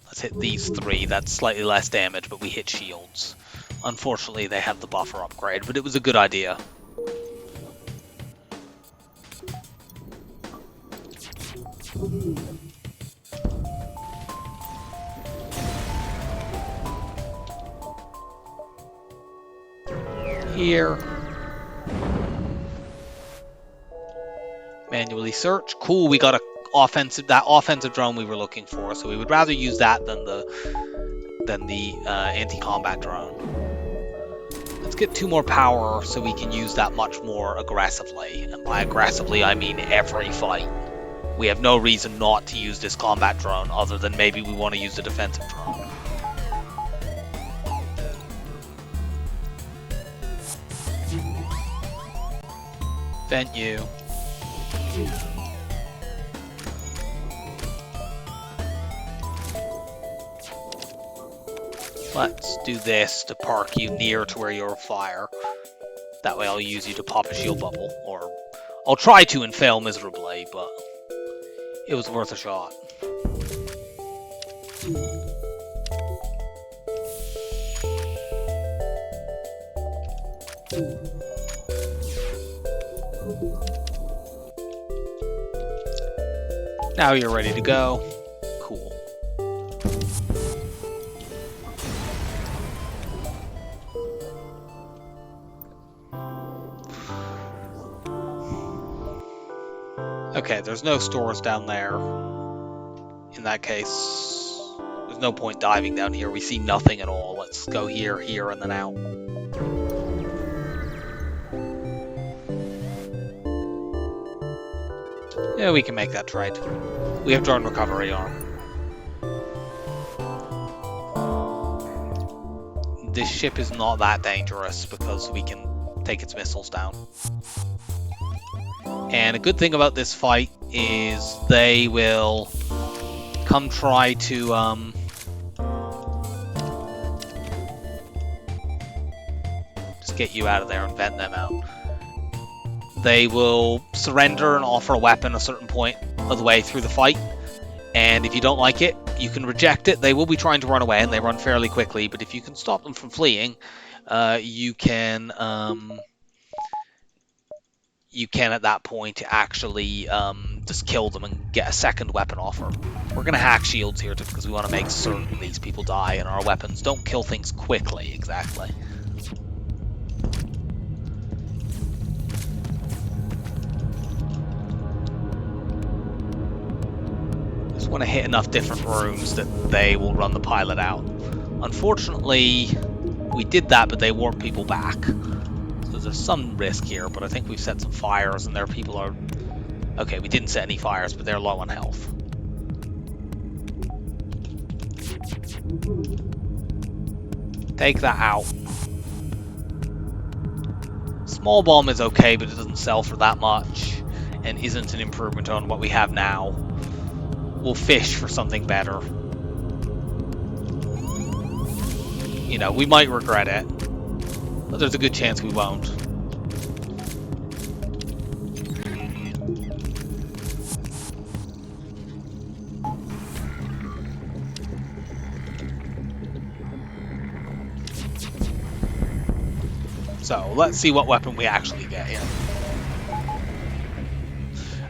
S1: Let's hit these three. That's slightly less damage, but we hit shields. Unfortunately, they have the buffer upgrade, but it was a good idea. Here. Manually search. Cool, we got that offensive drone we were looking for, so we would rather use that than the anti-combat drone. Let's get 2 more power so we can use that much more aggressively. And by aggressively, I mean every fight. We have no reason not to use this combat drone other than maybe we want to use the defensive drone. Venue. Let's do this to park you near to where you're fire. That way I'll use you to pop a shield bubble, or I'll try to and fail miserably, but it was worth a shot. Now you're ready to go. Cool. Okay, there's no stores down there. In that case, there's no point diving down here. We see nothing at all. Let's go here, here, and then out. Yeah, we can make that trade. We have drone recovery arm. This ship is not that dangerous because we can take its missiles down. And a good thing about this fight is they will come try to just get you out of there and vent them out. They will surrender and offer a weapon a certain point of the way through the fight, and if you don't like it, you can reject it. They will be trying to run away, and they run fairly quickly, but if you can stop them from fleeing, you can at that point actually just kill them and get a second weapon offer. We're going to hack shields here just because we want to make certain these people die and our weapons don't kill things quickly, exactly. Just want to hit enough different rooms that they will run the pilot out. Unfortunately, we did that, but they warped people back. So there's some risk here, but I think we've set some fires and their people are... Okay, we didn't set any fires, but they're low on health. Take that out. Small bomb is okay, but it doesn't sell for that much and isn't an improvement on what we have now. We'll fish for something better. You know, we might regret it, but there's a good chance we won't. So, let's see what weapon we actually get here.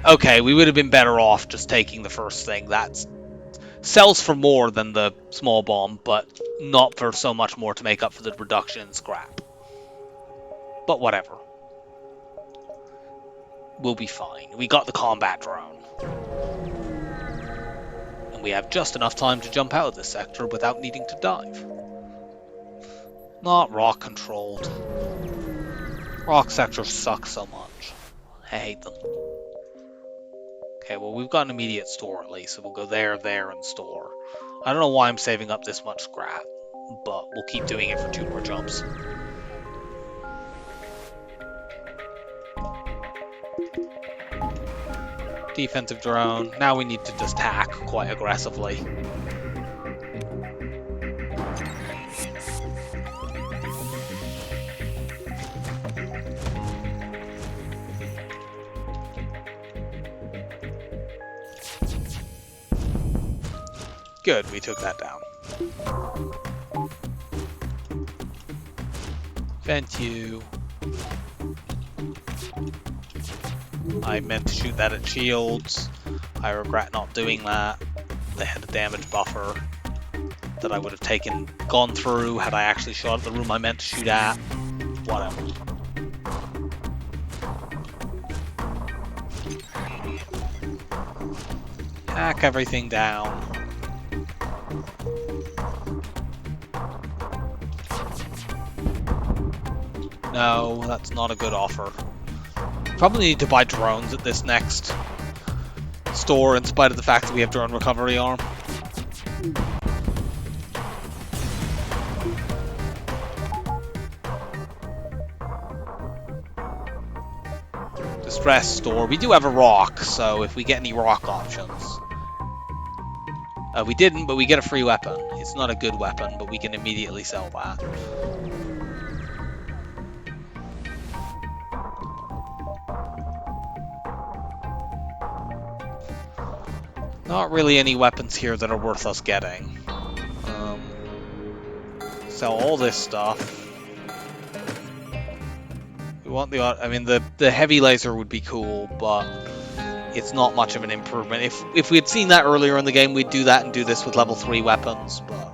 S1: Okay, we would have been better off just taking the first thing. That sells for more than the small bomb, but not for so much more to make up for the reduction in scrap. But whatever. we'll be fine. We got the combat drone. And we have just enough time to jump out of this sector without needing to dive. Not rock controlled. Rock sectors suck so much. I hate them. Okay, well we've got an immediate store at least, so we'll go there, and store. I don't know why I'm saving up this much scrap, but we'll keep doing it for 2 more jumps. Defensive drone. Now we need to just hack quite aggressively. Good, we took that down. Vent you. I meant to shoot that at shields. I regret not doing that. They had a damage buffer that I would have gone through had I actually shot at the room I meant to shoot at. Whatever. Hack everything down. No, that's not a good offer. Probably need to buy drones at this next store in spite of the fact that we have drone recovery arm. Distress store. We do have a rock, so if we get any rock options. We didn't, but we get a free weapon. It's not a good weapon, but we can immediately sell that. Not really any weapons here that are worth us getting. Sell all this stuff. We want the... I mean, the heavy laser would be cool, but it's not much of an improvement. If we had seen that earlier in the game, we'd do that and do this with level 3 weapons, but...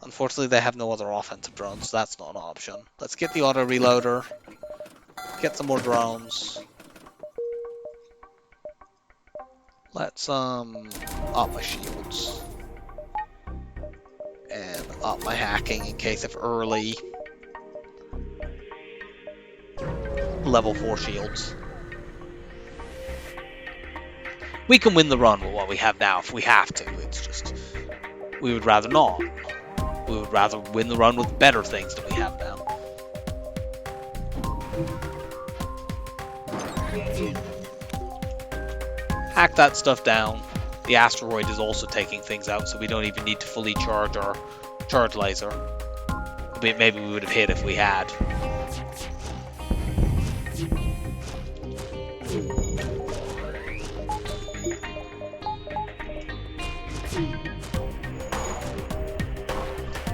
S1: Unfortunately, they have no other offensive drones, so that's not an option. Let's get the auto-reloader. Get some more drones. Let's up my shields and up my hacking in case of early level 4 shields. We can win the run with what we have now if we have to. It's just we would rather not. We would rather win the run with better things than we have now. Hack that stuff down. The asteroid is also taking things out, so we don't even need to fully charge our charge laser. Maybe we would have hit if we had.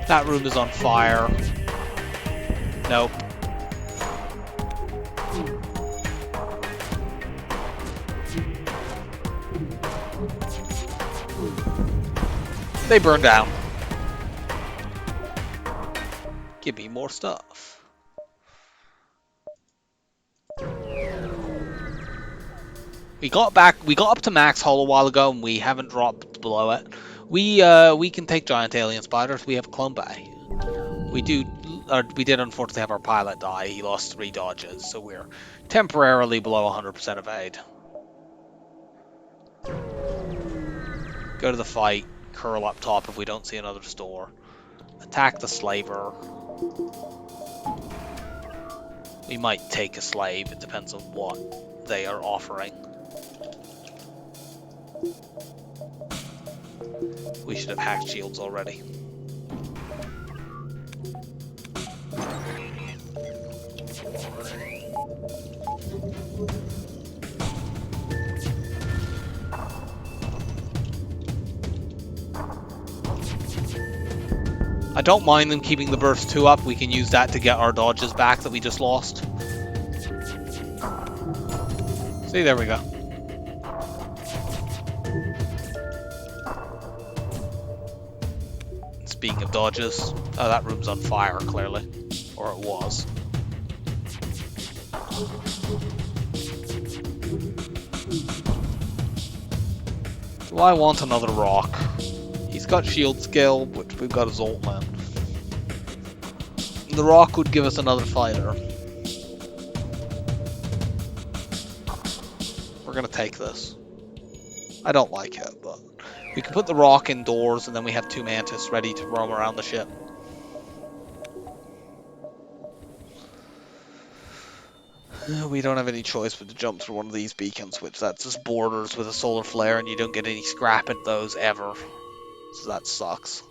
S1: That room is on fire. Nope. They burn down. Give me more stuff. We got up to max hull a while ago, and we haven't dropped below it. We can take giant alien spiders. We have a clone bay. We did unfortunately have our pilot die. He lost 3 dodges, so we're temporarily below 100% evade. Go to the fight. Curl up top if we don't see another store. Attack the slaver. We might take a slave. It depends on what they are offering. We should have hacked shields already. I don't mind them keeping the burst 2 up. We can use that to get our dodges back that we just lost. See, there we go. Speaking of dodges, oh, that room's on fire, clearly. Or it was. Do I want another rock? He's got shield skill, which we've got his ult man. The rock would give us another fighter. We're gonna take this. I don't like it, but we can put the rock indoors and then we have 2 mantis ready to roam around the ship. We don't have any choice but to jump through one of these beacons, which that's just borders with a solar flare and you don't get any scrap at those ever. So that sucks.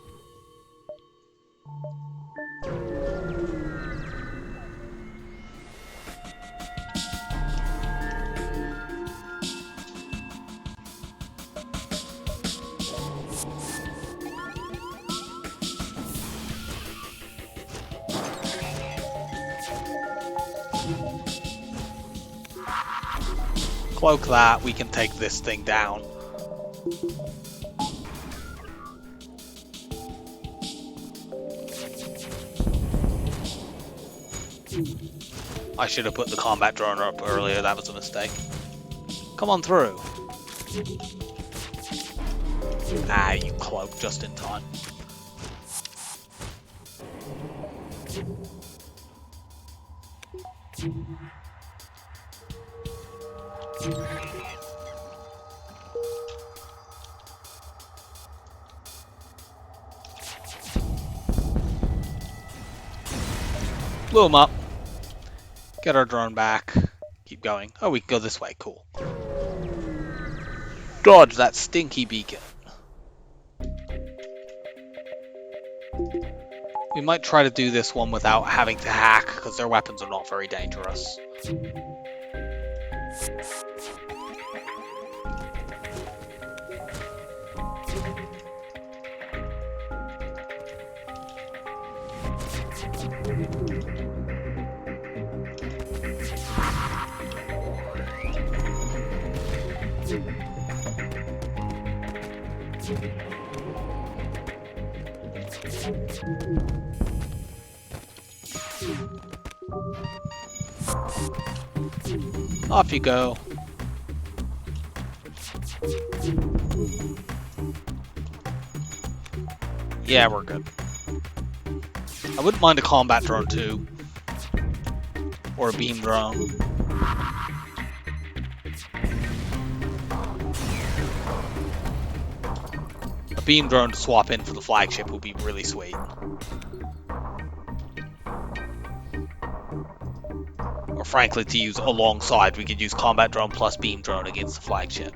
S1: Cloak that, we can take this thing down. I should have put the combat drone up earlier, that was a mistake. Come on through. Ah, you cloak just in time. Blow him up. Get our drone back. Keep going. Oh, we can go this way. Cool. Dodge that stinky beacon. We might try to do this one without having to hack, because their weapons are not very dangerous. Off you go. Yeah, we're good. I wouldn't mind a combat drone too. Or a beam drone. A beam drone to swap in for the flagship would be really sweet. Or frankly, to use alongside, we could use combat drone plus beam drone against the flagship.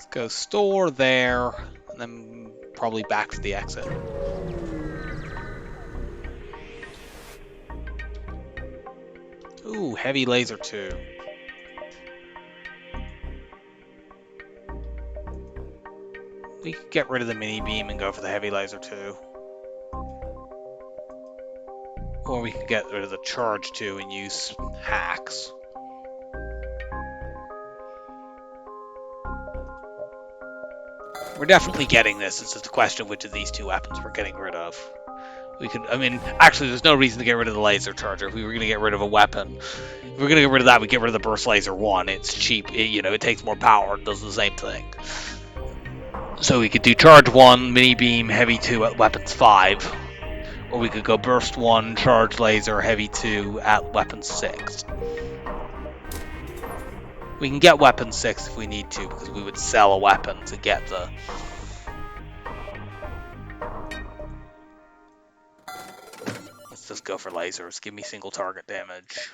S1: Go store there, and then probably back to the exit. Ooh, heavy laser 2. We could get rid of the mini beam and go for the heavy laser 2. Or we could get rid of the charge 2 and use hacks. We're definitely getting this. It's just a question of which of these 2 weapons we're getting rid of. We could, I mean, actually, there's no reason to get rid of the laser charger. If we were going to get rid of a weapon, if we were going to get rid of that, we get rid of the burst laser 1. It's cheap, it takes more power and does the same thing. So we could do charge 1, mini beam, heavy 2 at weapons 5. Or we could go burst 1, charge laser, heavy 2 at weapon 6. We can get weapon 6 if we need to, because we would sell a weapon to get the... Let's just go for lasers. Give me single target damage.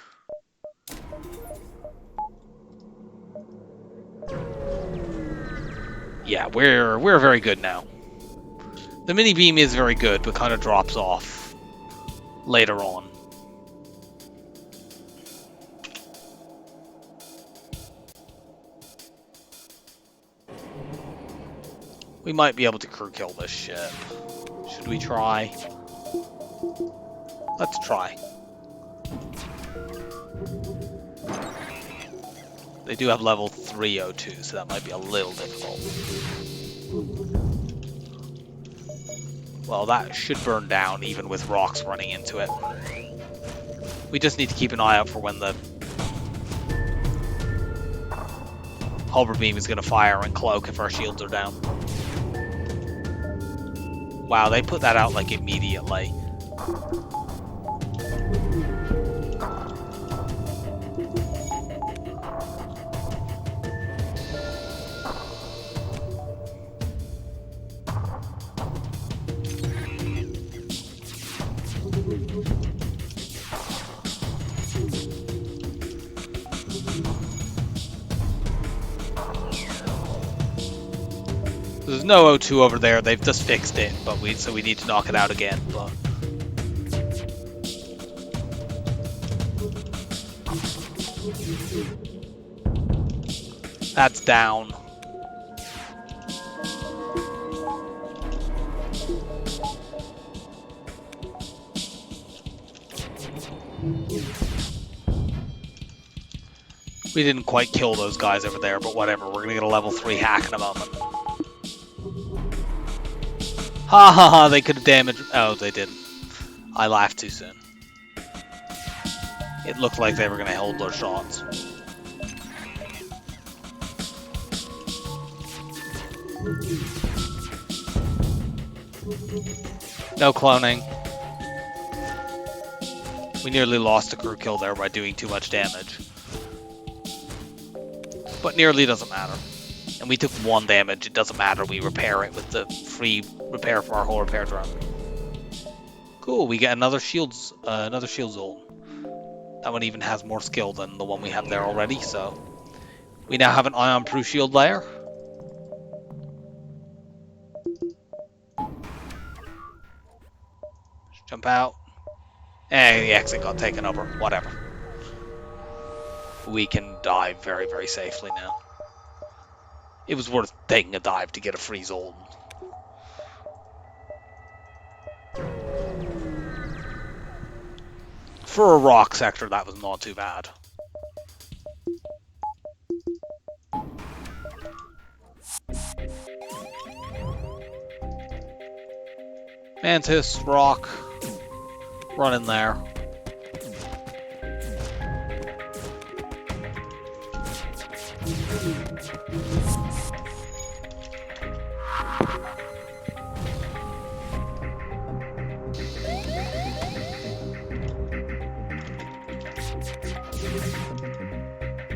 S1: Yeah, we're very good now. The mini beam is very good, but kind of drops off later on. We might be able to crew kill this ship. Should we try? Let's try. They do have level 3 O2, so that might be a little difficult. Well, that should burn down even with rocks running into it. We just need to keep an eye out for when the hover beam is going to fire and cloak if our shields are down. Wow, they put that out like immediately. There's no O2 over there, they've just fixed it, but so we need to knock it out again. But that's down. We didn't quite kill those guys over there, but whatever, we're gonna get a level 3 hack in a moment. Ha ha ha, they could have damaged... Oh, they didn't. I laughed too soon. It looked like they were going to hold their shots. No cloning. We nearly lost a crew kill there by doing too much damage. But nearly doesn't matter. And we took 1 damage, it doesn't matter, we repair it with the free repair from our whole repair drone. Cool, we get another shield zone. That one even has more skill than the one we have there already, so... We now have an ion-proof shield layer. Just jump out. And the exit got taken over, whatever. We can dive very, very safely now. It was worth taking a dive to get a free zone. For a rock sector, that was not too bad. Mantis, rock, run in there.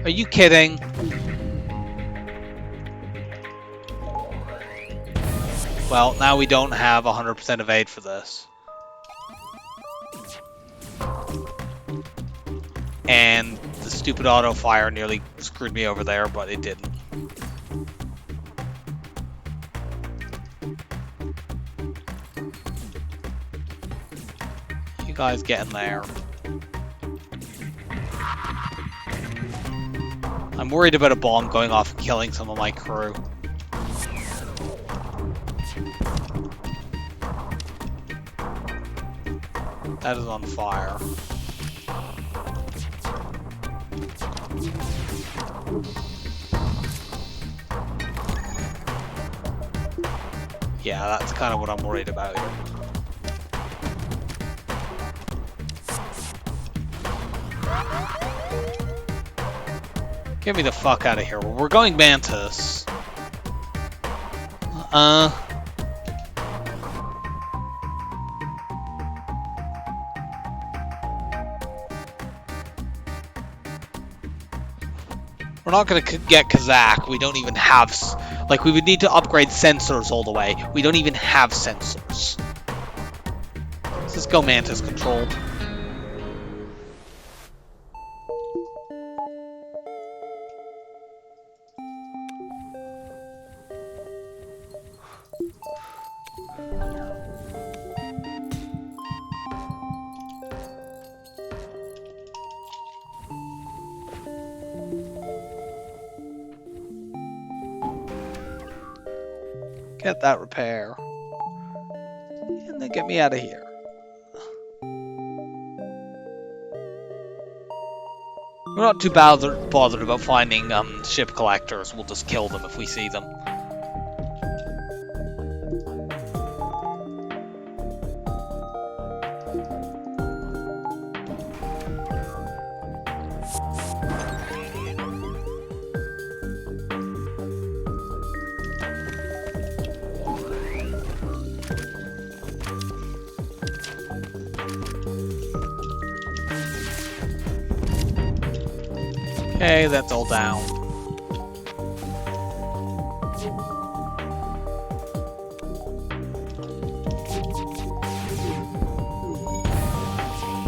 S1: Are you kidding? Well, now we don't have 100% evade for this. And the stupid auto fire nearly screwed me over there, but it didn't. You guys get in there. I'm worried about a bomb going off and killing some of my crew. That is on fire. Yeah, that's kind of what I'm worried about here. Get me the fuck out of here. We're going Mantis. We're not going to get Kazakh. We don't even have... Like, we would need to upgrade sensors all the way. We don't even have sensors. Let's just go Mantis controlled. Get that repair. And then get me out of here. We're not too bothered about finding ship collectors. We'll just kill them if we see them. Okay, that's all down.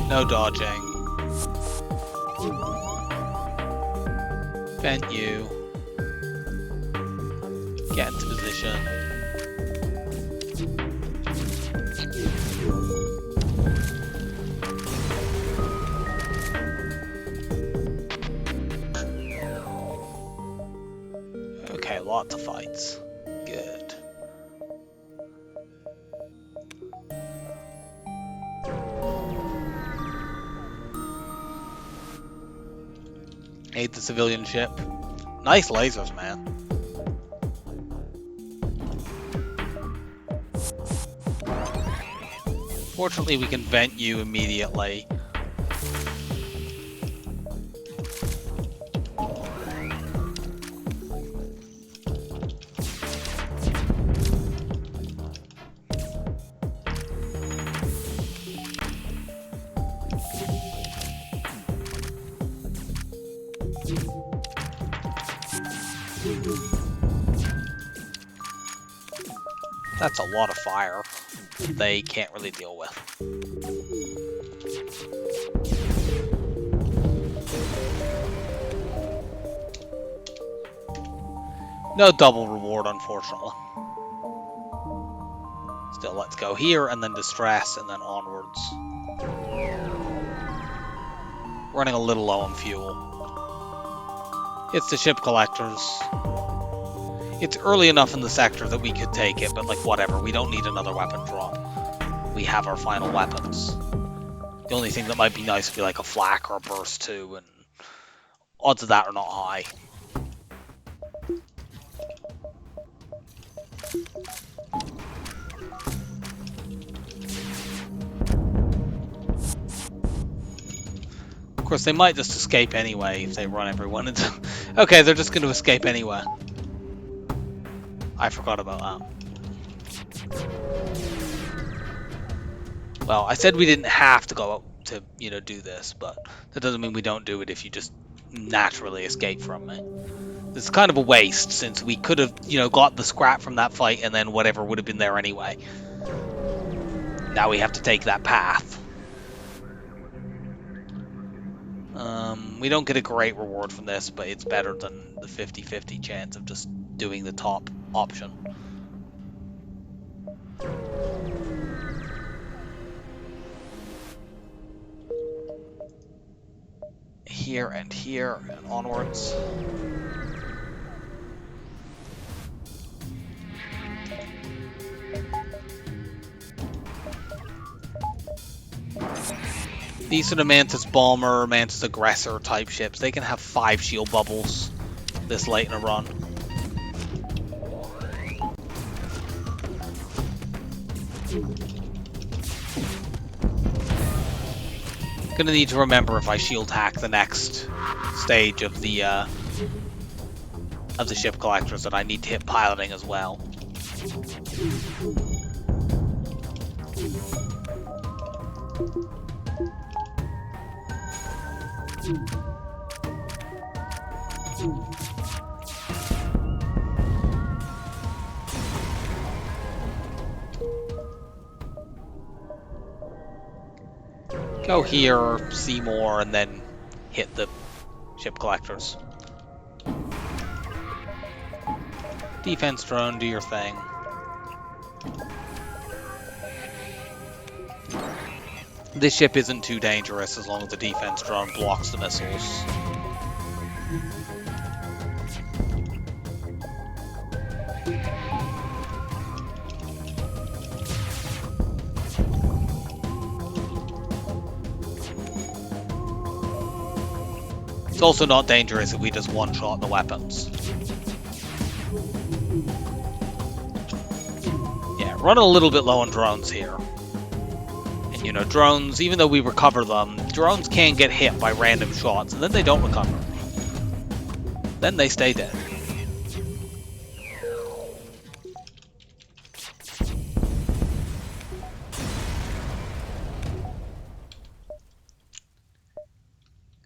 S1: No dodging. Vent you. Get into position. Okay, lots of fights. Good. Aid the civilian ship. Nice lasers, man. Fortunately, we can vent you immediately. That's a lot of fire they can't really deal with. No double reward, unfortunately. Still, let's go here, and then distress, and then onwards. Running a little low on fuel. It's the ship collectors. It's early enough in the sector that we could take it, but like whatever, we don't need another weapon drop. We have our final weapons. The only thing that might be nice would be like a flak or a burst too, and odds of that are not high. Of course, they might just escape anyway if they run everyone into... Okay, they're just going to escape anyway. I forgot about that. Well, I said we didn't have to go out to, do this, but that doesn't mean we don't do it if you just naturally escape from it. It's kind of a waste, since we could have, got the scrap from that fight and then whatever would have been there anyway. Now we have to take that path. We don't get a great reward from this, but it's better than the 50-50 chance of just doing the top option. Here and onwards. These are the Mantis Bomber, Mantis Aggressor type ships. They can have 5 shield bubbles this late in a run. Gonna need to remember if I shield hack the next stage of the ship collectors that I need to hit piloting as well. Go here, see more, and then hit the ship collectors. Defense drone, do your thing. This ship isn't too dangerous as long as the defense drone blocks the missiles. It's also not dangerous if we just one-shot the weapons. Yeah, run a little bit low on drones here. And you know, drones, even though we recover them, drones can get hit by random shots, and then they don't recover. Then they stay dead.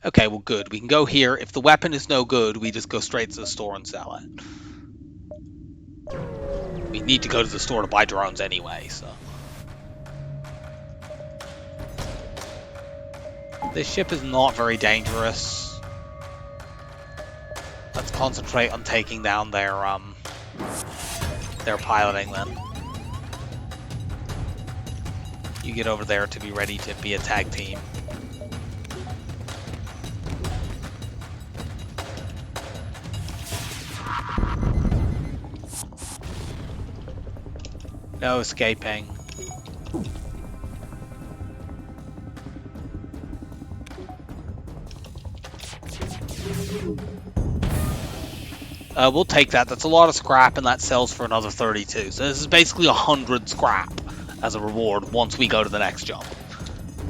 S1: Okay, well good. We can go here. If the weapon is no good, we just go straight to the store and sell it. We need to go to the store to buy drones anyway, so... This ship is not very dangerous. Let's concentrate on taking down their piloting then. You get over there to be ready to be a tag team. No escaping. We'll take that. That's a lot of scrap, and that sells for another 32. So this is basically 100 scrap as a reward once we go to the next jump.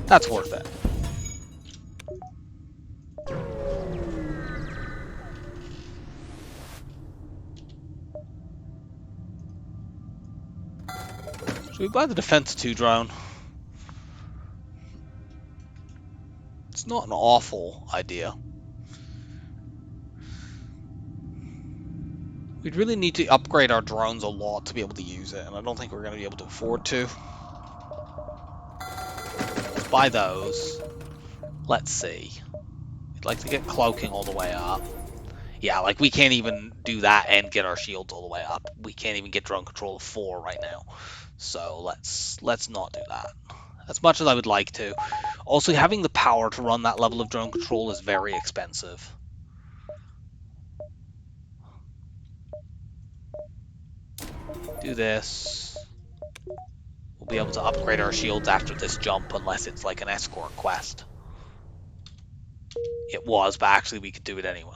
S1: That's worth it. Should we buy the Defense 2 drone? It's not an awful idea. We'd really need to upgrade our drones a lot to be able to use it, and I don't think we're going to be able to afford to. Let's buy those. Let's see. We'd like to get cloaking all the way up. Yeah, like we can't even do that and get our shields all the way up. We can't even get drone control of 4 right now. So let's not do that. As much as I would like to. Also, having the power to run that level of drone control is very expensive. Do this. We'll be able to upgrade our shields after this jump unless it's like an escort quest. It was, but actually we could do it anyway.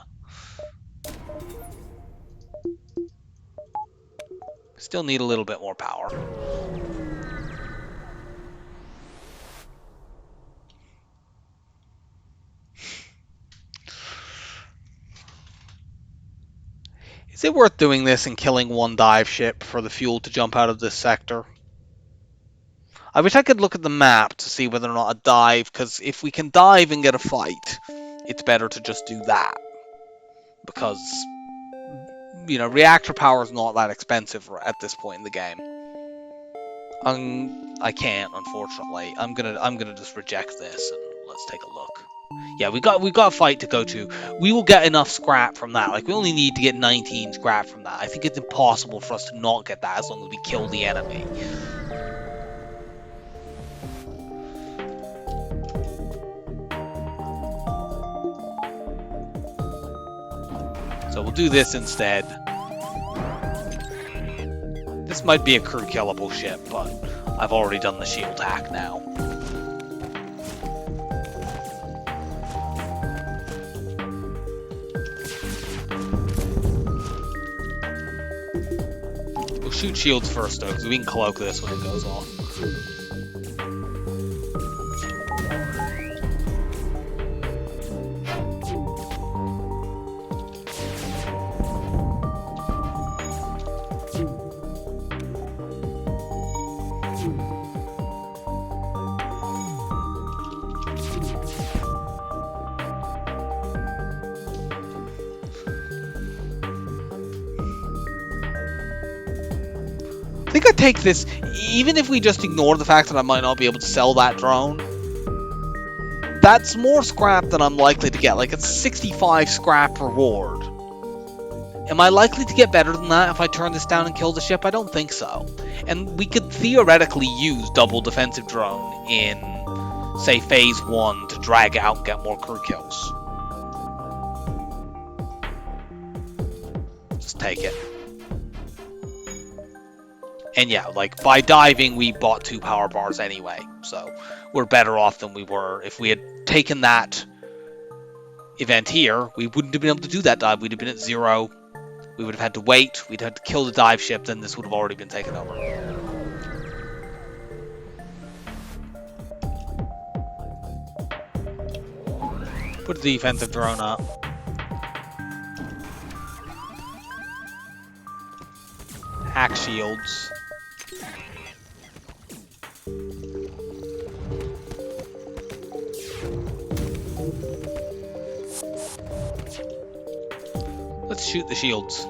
S1: Still need a little bit more power. Is it worth doing this and killing one dive ship for the fuel to jump out of this sector? I wish I could look at the map to see whether or not a dive, because if we can dive and get a fight, it's better to just do that. Because, you know, reactor power is not that expensive at this point in the game. I can't, unfortunately. I'm gonna just reject this and let's take a look. Yeah, we got a fight to go to. We will get enough scrap from that. Like, we only need to get 19 scrap from that. I think it's impossible for us to not get that as long as we kill the enemy. So we'll do this instead. This might be a crew killable ship, but I've already done the shield hack now. We'll shoot shields first though, because we can cloak this when it goes off. I think I take this, even if we just ignore the fact that I might not be able to sell that drone, That's more scrap than I'm likely to get. Like, it's 65 scrap reward. Am I likely to get better than that if I turn this down and kill the ship? I don't think so. And we could theoretically use double defensive drone in, say, phase 1 to drag out and get more crew kills. Just take it. And yeah, like, by diving, we bought 2 power bars anyway, so we're better off than we were. If we had taken that event here, we wouldn't have been able to do that dive. We'd have been at 0. We would have had to wait. We'd have to kill the dive ship, then this would have already been taken over. Put the defensive drone up. Hack shields. Let's shoot the shields.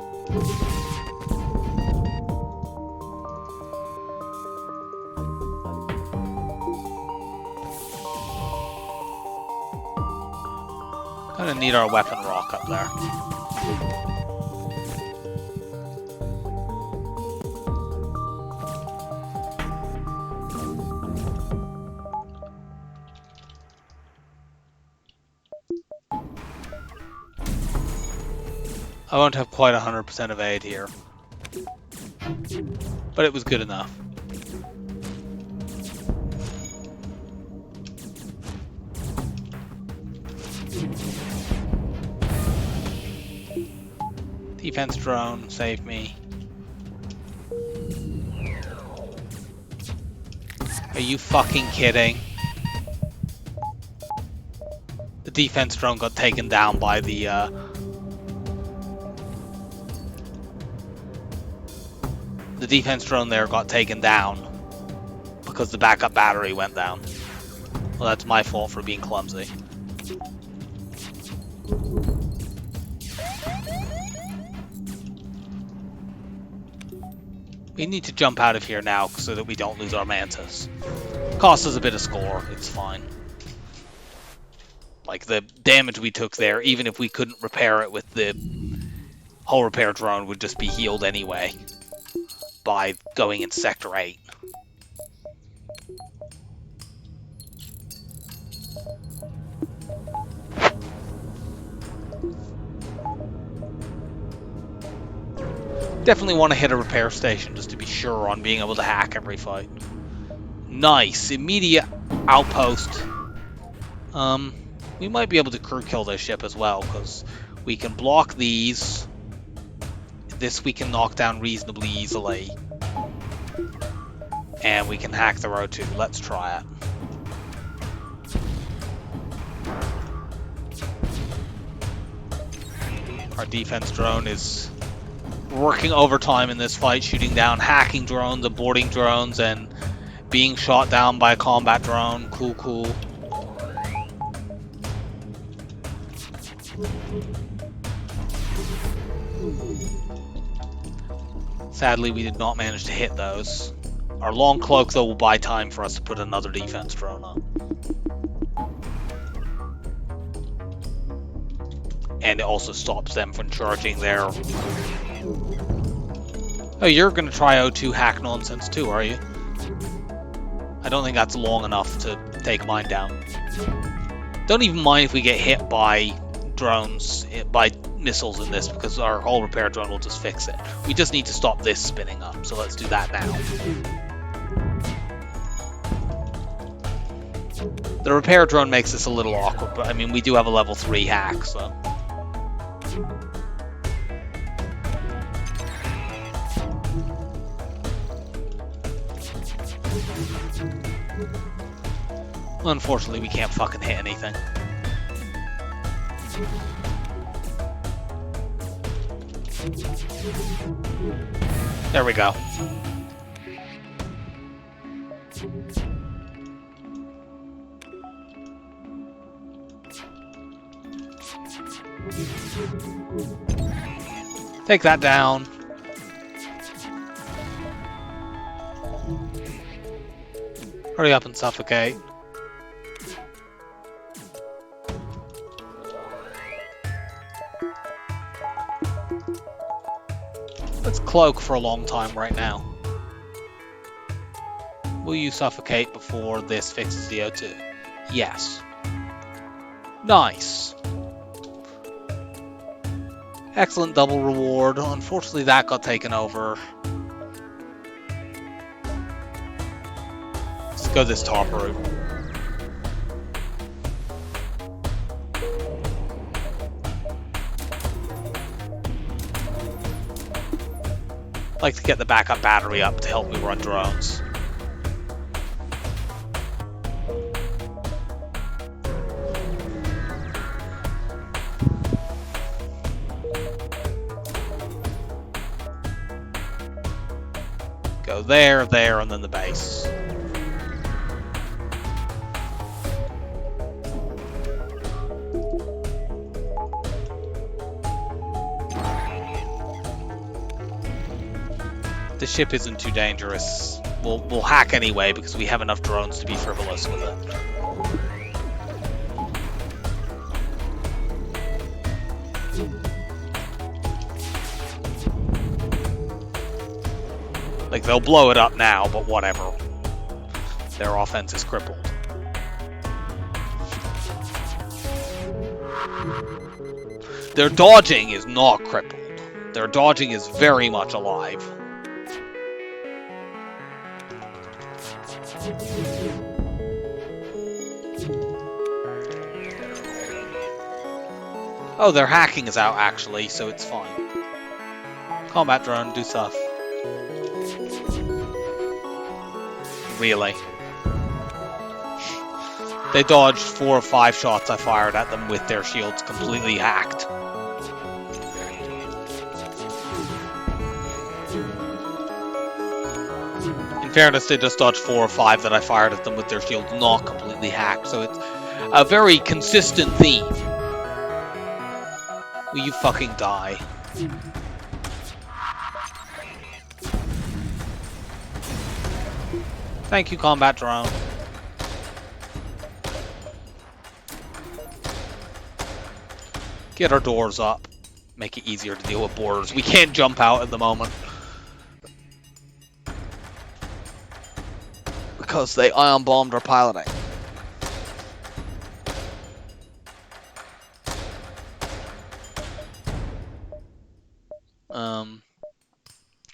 S1: Kinda need our weapon rock up there. I won't have quite 100% of aid here, but it was good enough. Defense drone, save me. Are you fucking kidding? The defense drone got taken down by the defense drone there got taken down because the backup battery went down. Well, that's my fault for being clumsy. We need to jump out of here now so that we don't lose our mantis. Cost us a bit of score, it's fine. Like, the damage we took there, even if we couldn't repair it with the hull repair drone, would just be healed anyway by going in Sector 8. Definitely want to hit a repair station just to be sure on being able to hack every fight. Nice. Immediate outpost. We might be able to crew kill this ship as well, because we can block these. This we can knock down reasonably easily. And we can hack the road too. Let's try it. Our defense drone is working overtime in this fight, shooting down hacking drones, aborting drones, and being shot down by a combat drone. Cool, cool. Sadly, we did not manage to hit those. Our long cloak, though, will buy time for us to put another defense drone on. And it also stops them from charging their... Oh, you're going to try O2 hack nonsense too, are you? I don't think that's long enough to take mine down. Don't even mind if we get hit by drones, by missiles in this, because our hull repair drone will just fix it. We just need to stop this spinning up, so let's do that now. The repair drone makes this a little awkward, but I mean, we do have a level 3 hack, so... Unfortunately, we can't fucking hit anything. There we go. Take that down. Hurry up and suffocate. cloak for a long time right now. Will you suffocate before this fixes the O2? Yes. Nice. Excellent double reward. Unfortunately, that got taken over. Let's go this top route. I'd like to get the backup battery up to help me run drones. Go there, there, and then the base. The ship isn't too dangerous. We'll hack anyway because we have enough drones to be frivolous with it. Like, they'll blow it up now, but whatever. Their offense is crippled. Their dodging is not crippled. Their dodging is very much alive. Oh, their hacking is out actually, so it's fine. Combat drone, do stuff. Really? They dodged 4 or 5 shots I fired at them with their shields completely hacked. In fairness, they just dodged 4 or 5 that I fired at them with their shields not completely hacked, so it's a very consistent theme. Will you fucking die? Thank you, combat drone. Get our doors up. Make it easier to deal with boarders. We can't jump out at the moment. Because they ion bombed our piloting.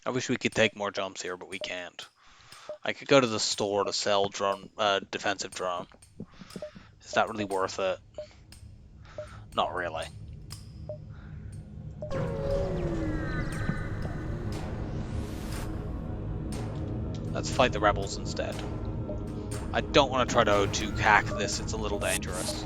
S1: I wish we could take more jumps here, but we can't. I could go to the store to sell drone, defensive drone. Is that really worth it? Not really. Let's fight the rebels instead. I don't want to try to O2 hack this, it's a little dangerous.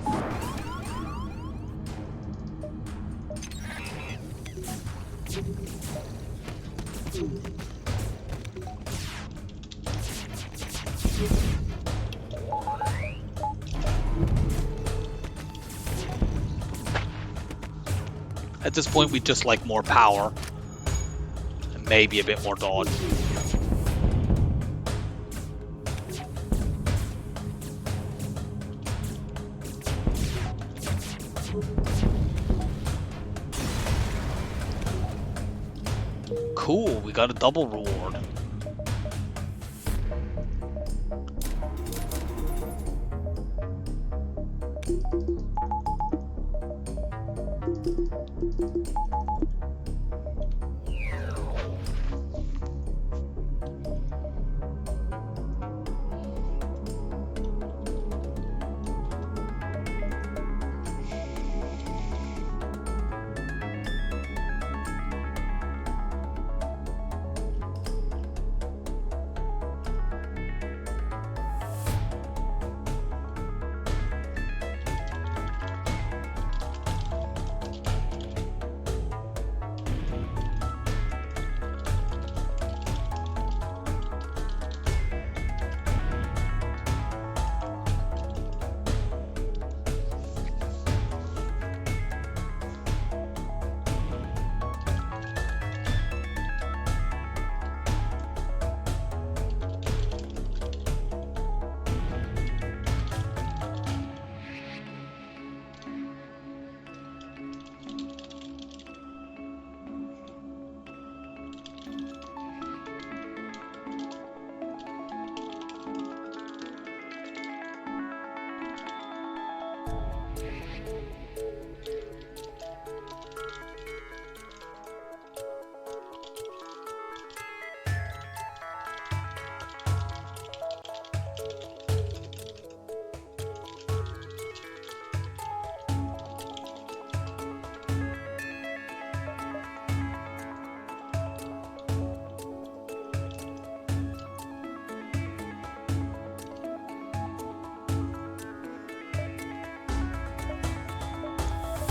S1: At this point, we'd just like more power. And maybe a bit more dodge. Cool, we got a double reward.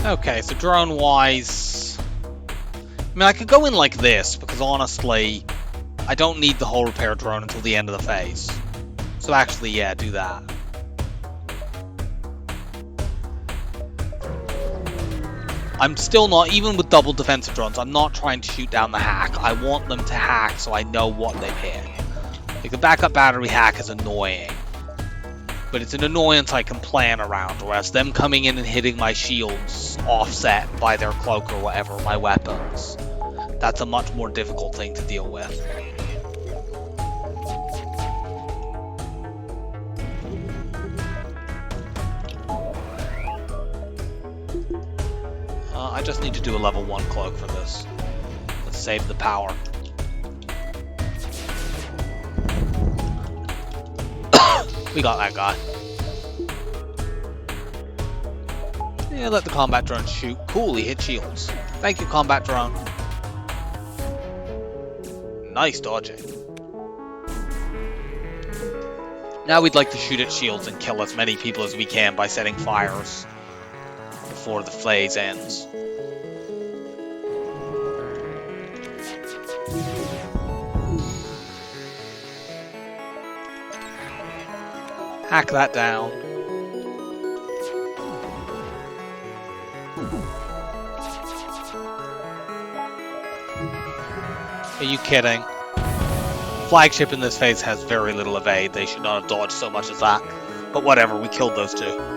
S1: Okay, so drone-wise... I mean, I could go in like this, because honestly, I don't need the whole repair drone until the end of the phase. So actually, yeah, do that. I'm still not, even with double defensive drones, I'm not trying to shoot down the hack. I want them to hack so I know what they've hit. Like, the backup battery hack is annoying. But it's an annoyance I can plan around, whereas them coming in and hitting my shields offset by their cloak or whatever, my weapons. That's a much more difficult thing to deal with. I just need to do a level 1 cloak for this. Let's save the power. We got that guy. Yeah, let the combat drone shoot. Cool, he hit shields. Thank you, combat drone. Nice dodging. Now we'd like to shoot at shields and kill as many people as we can by setting fires before the phase ends. Hack that down. Are you kidding? Flagship in this phase has very little evade. They should not have dodged so much as that. But whatever, we killed those two.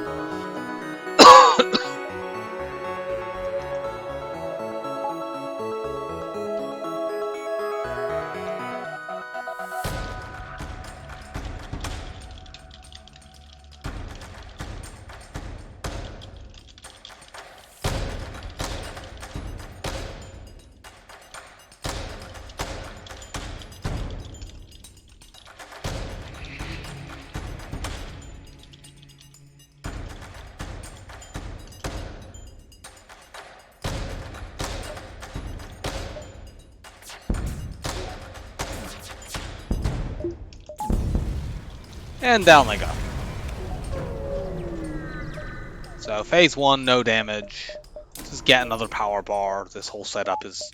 S1: And down they go. So phase 1, no damage. Let's just get another power bar. This whole setup is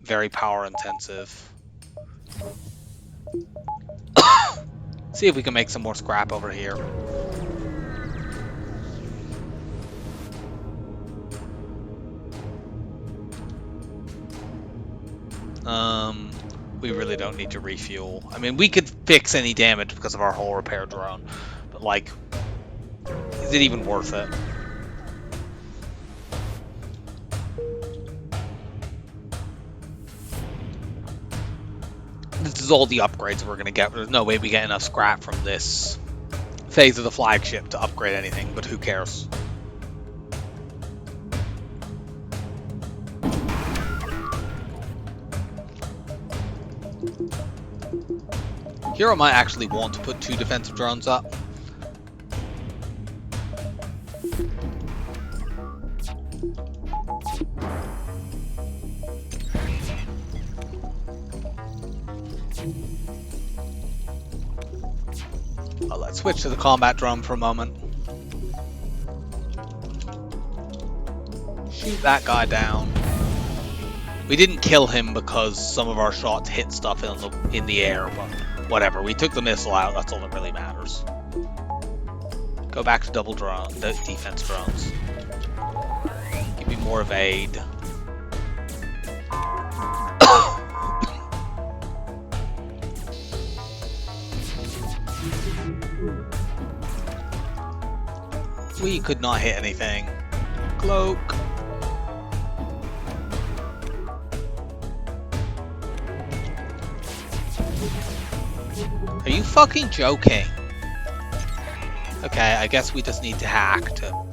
S1: very power intensive. See if we can make some more scrap over here. We really don't need to refuel. I mean, we could fix any damage because of our whole repair drone, but like, is it even worth it? This is all the upgrades we're gonna get. There's no way we get enough scrap from this phase of the flagship to upgrade anything, but who cares? Here I might actually want to put 2 defensive drones up. Let's switch to the combat drone for a moment. Shoot that guy down. We didn't kill him because some of our shots hit stuff in the air, but whatever. We took the missile out. That's all that really matters. Go back to double drone, defense drones. Give me more evade. We could not hit anything. Cloak. Are you fucking joking? Okay, I guess we just need to hack to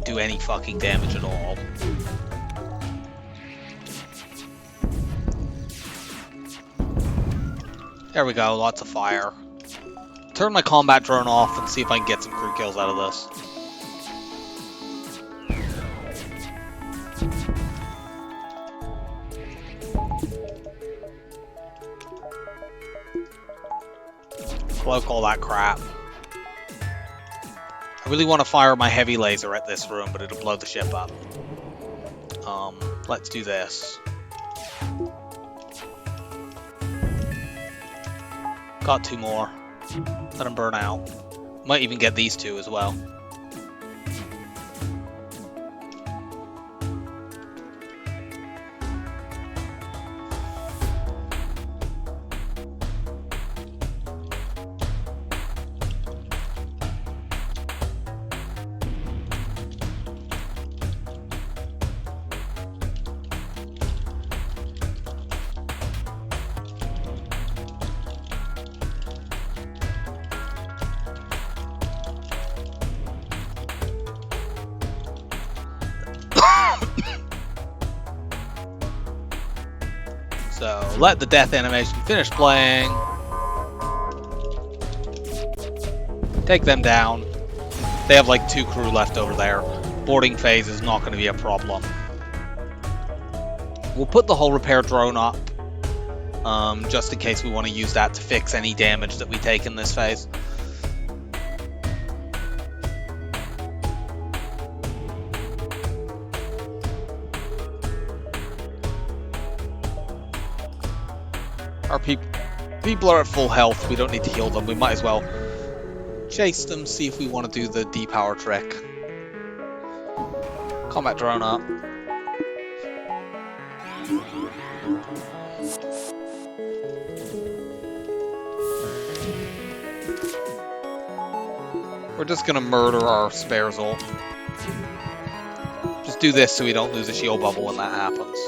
S1: do any fucking damage at all. There we go, lots of fire. Turn my combat drone off and see if I can get some crew kills out of this. Cloak all that crap. I really want to fire my heavy laser at this room, but it'll blow the ship up. Let's do this. Got 2 more. Let them burn out. Might even get these 2 as well. So, let the death animation finish playing. Take them down. They have like 2 crew left over there. Boarding phase is not going to be a problem. We'll put the hull repair drone up, just in case we want to use that to fix any damage that we take in this phase. Our people are at full health, we don't need to heal them, we might as well chase them, see if we want to do the depower trick. Combat drone up. We're just gonna murder our spares ult. Just do this so we don't lose a shield bubble when that happens.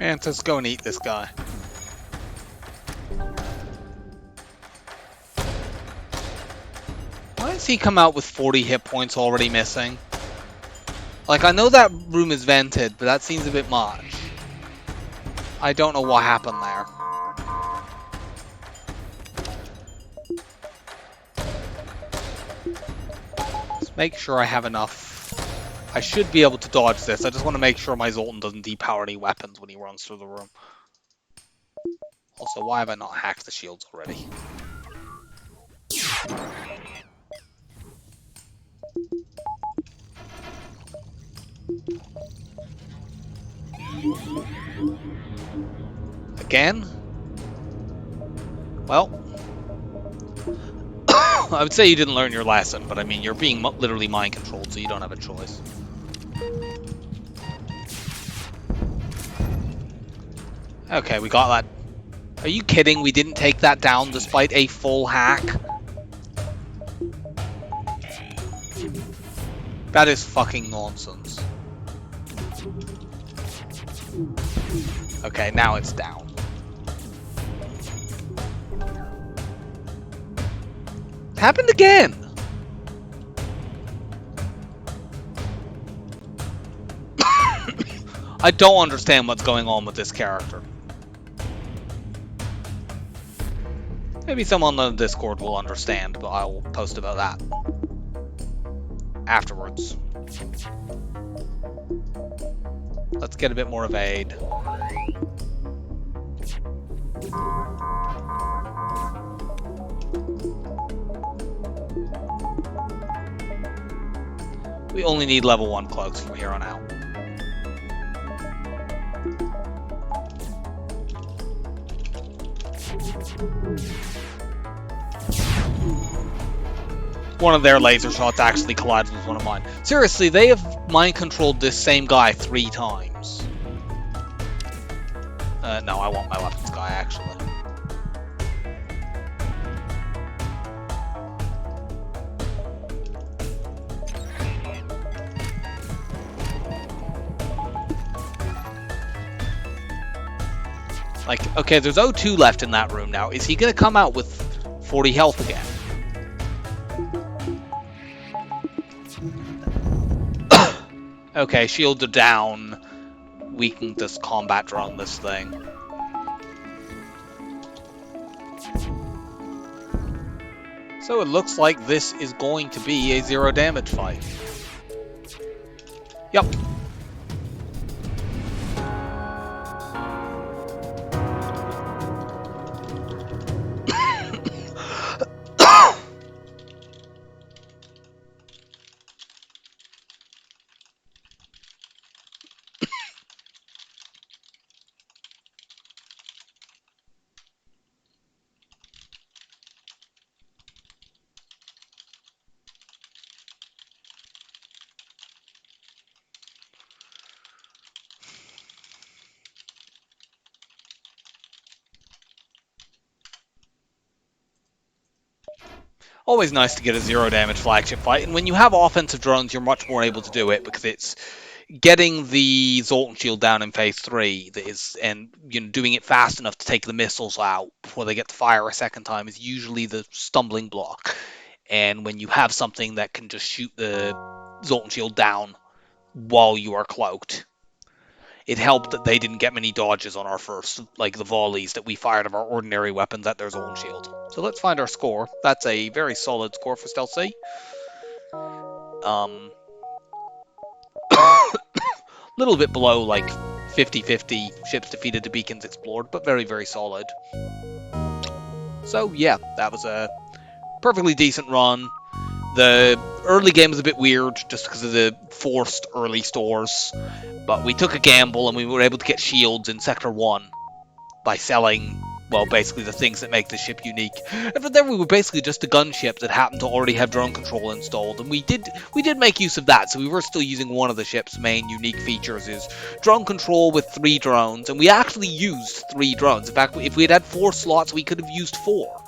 S1: And let's go and eat this guy. Why does he come out with 40 hit points already missing? Like, I know that room is vented, but that seems a bit much. I don't know what happened there. Let's make sure I have enough. I should be able to dodge this. I just want to make sure my Zoltan doesn't depower any weapons when he runs through the room. Also, why have I not hacked the shields already? Again? Well, I would say you didn't learn your lesson, but I mean, you're being literally mind controlled, so you don't have a choice. Okay, we got that. Are you kidding? We didn't take that down despite a full hack? That is fucking nonsense. Okay, now it's down. It happened again! I don't understand what's going on with this character. Maybe someone on the Discord will understand, but I will post about that afterwards. Let's get a bit more evade. We only need level 1 cloaks from here on out. One of their laser shots actually collides with one of mine. Seriously, they have mind-controlled this same guy 3 times. No, I want my weapons guy, actually. Like, okay, there's O2 left in that room now. Is he gonna come out with 40 health again? Okay, shields are down. We can just combat drone this thing. So it looks like this is going to be a zero damage fight. Yep. Always nice to get a zero damage flagship fight, and when you have offensive drones, you're much more able to do it because it's getting the Zoltan shield down in phase 3 that is, and doing it fast enough to take the missiles out before they get to fire a second time is usually the stumbling block. And when you have something that can just shoot the Zoltan shield down while you are cloaked, it helped that they didn't get many dodges on our first, like the volleys that we fired of our ordinary weapons at their Zoltan shield. So let's find our score. That's a very solid score for Stealth C. Um, little bit below like 50-50 ships defeated to beacons explored, but very, very solid. So yeah, that was a perfectly decent run. The early game was a bit weird just because of the forced early stores, but we took a gamble and we were able to get shields in Sector 1 by selling, well, basically the things that make the ship unique. And from there we were basically just a gunship that happened to already have drone control installed, and we did make use of that, so we were still using one of the ship's main unique features is drone control with 3 drones, and we actually used 3 drones. In fact, if we had 4 slots, we could have used 4.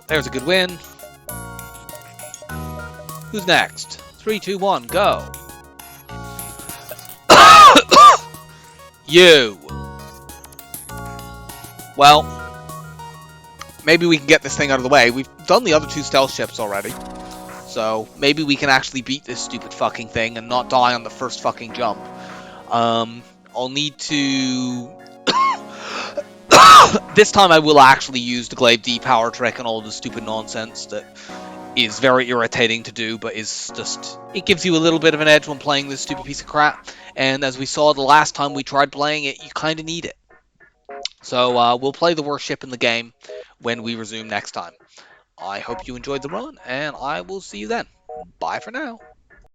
S1: There's a good win. Who's next? 3, 2, 1, go. You. Well, maybe we can get this thing out of the way. We've done the other 2 stealth ships already. So maybe we can actually beat this stupid fucking thing and not die on the first fucking jump. I'll need to... This time I will actually use the Glaive D power trick and all the stupid nonsense that is very irritating to do, but is just... It gives you a little bit of an edge when playing this stupid piece of crap. And as we saw the last time we tried playing it, you kind of need it. So we'll play the worst ship in the game when we resume next time. I hope you enjoyed the run, and I will see you then. Bye for now.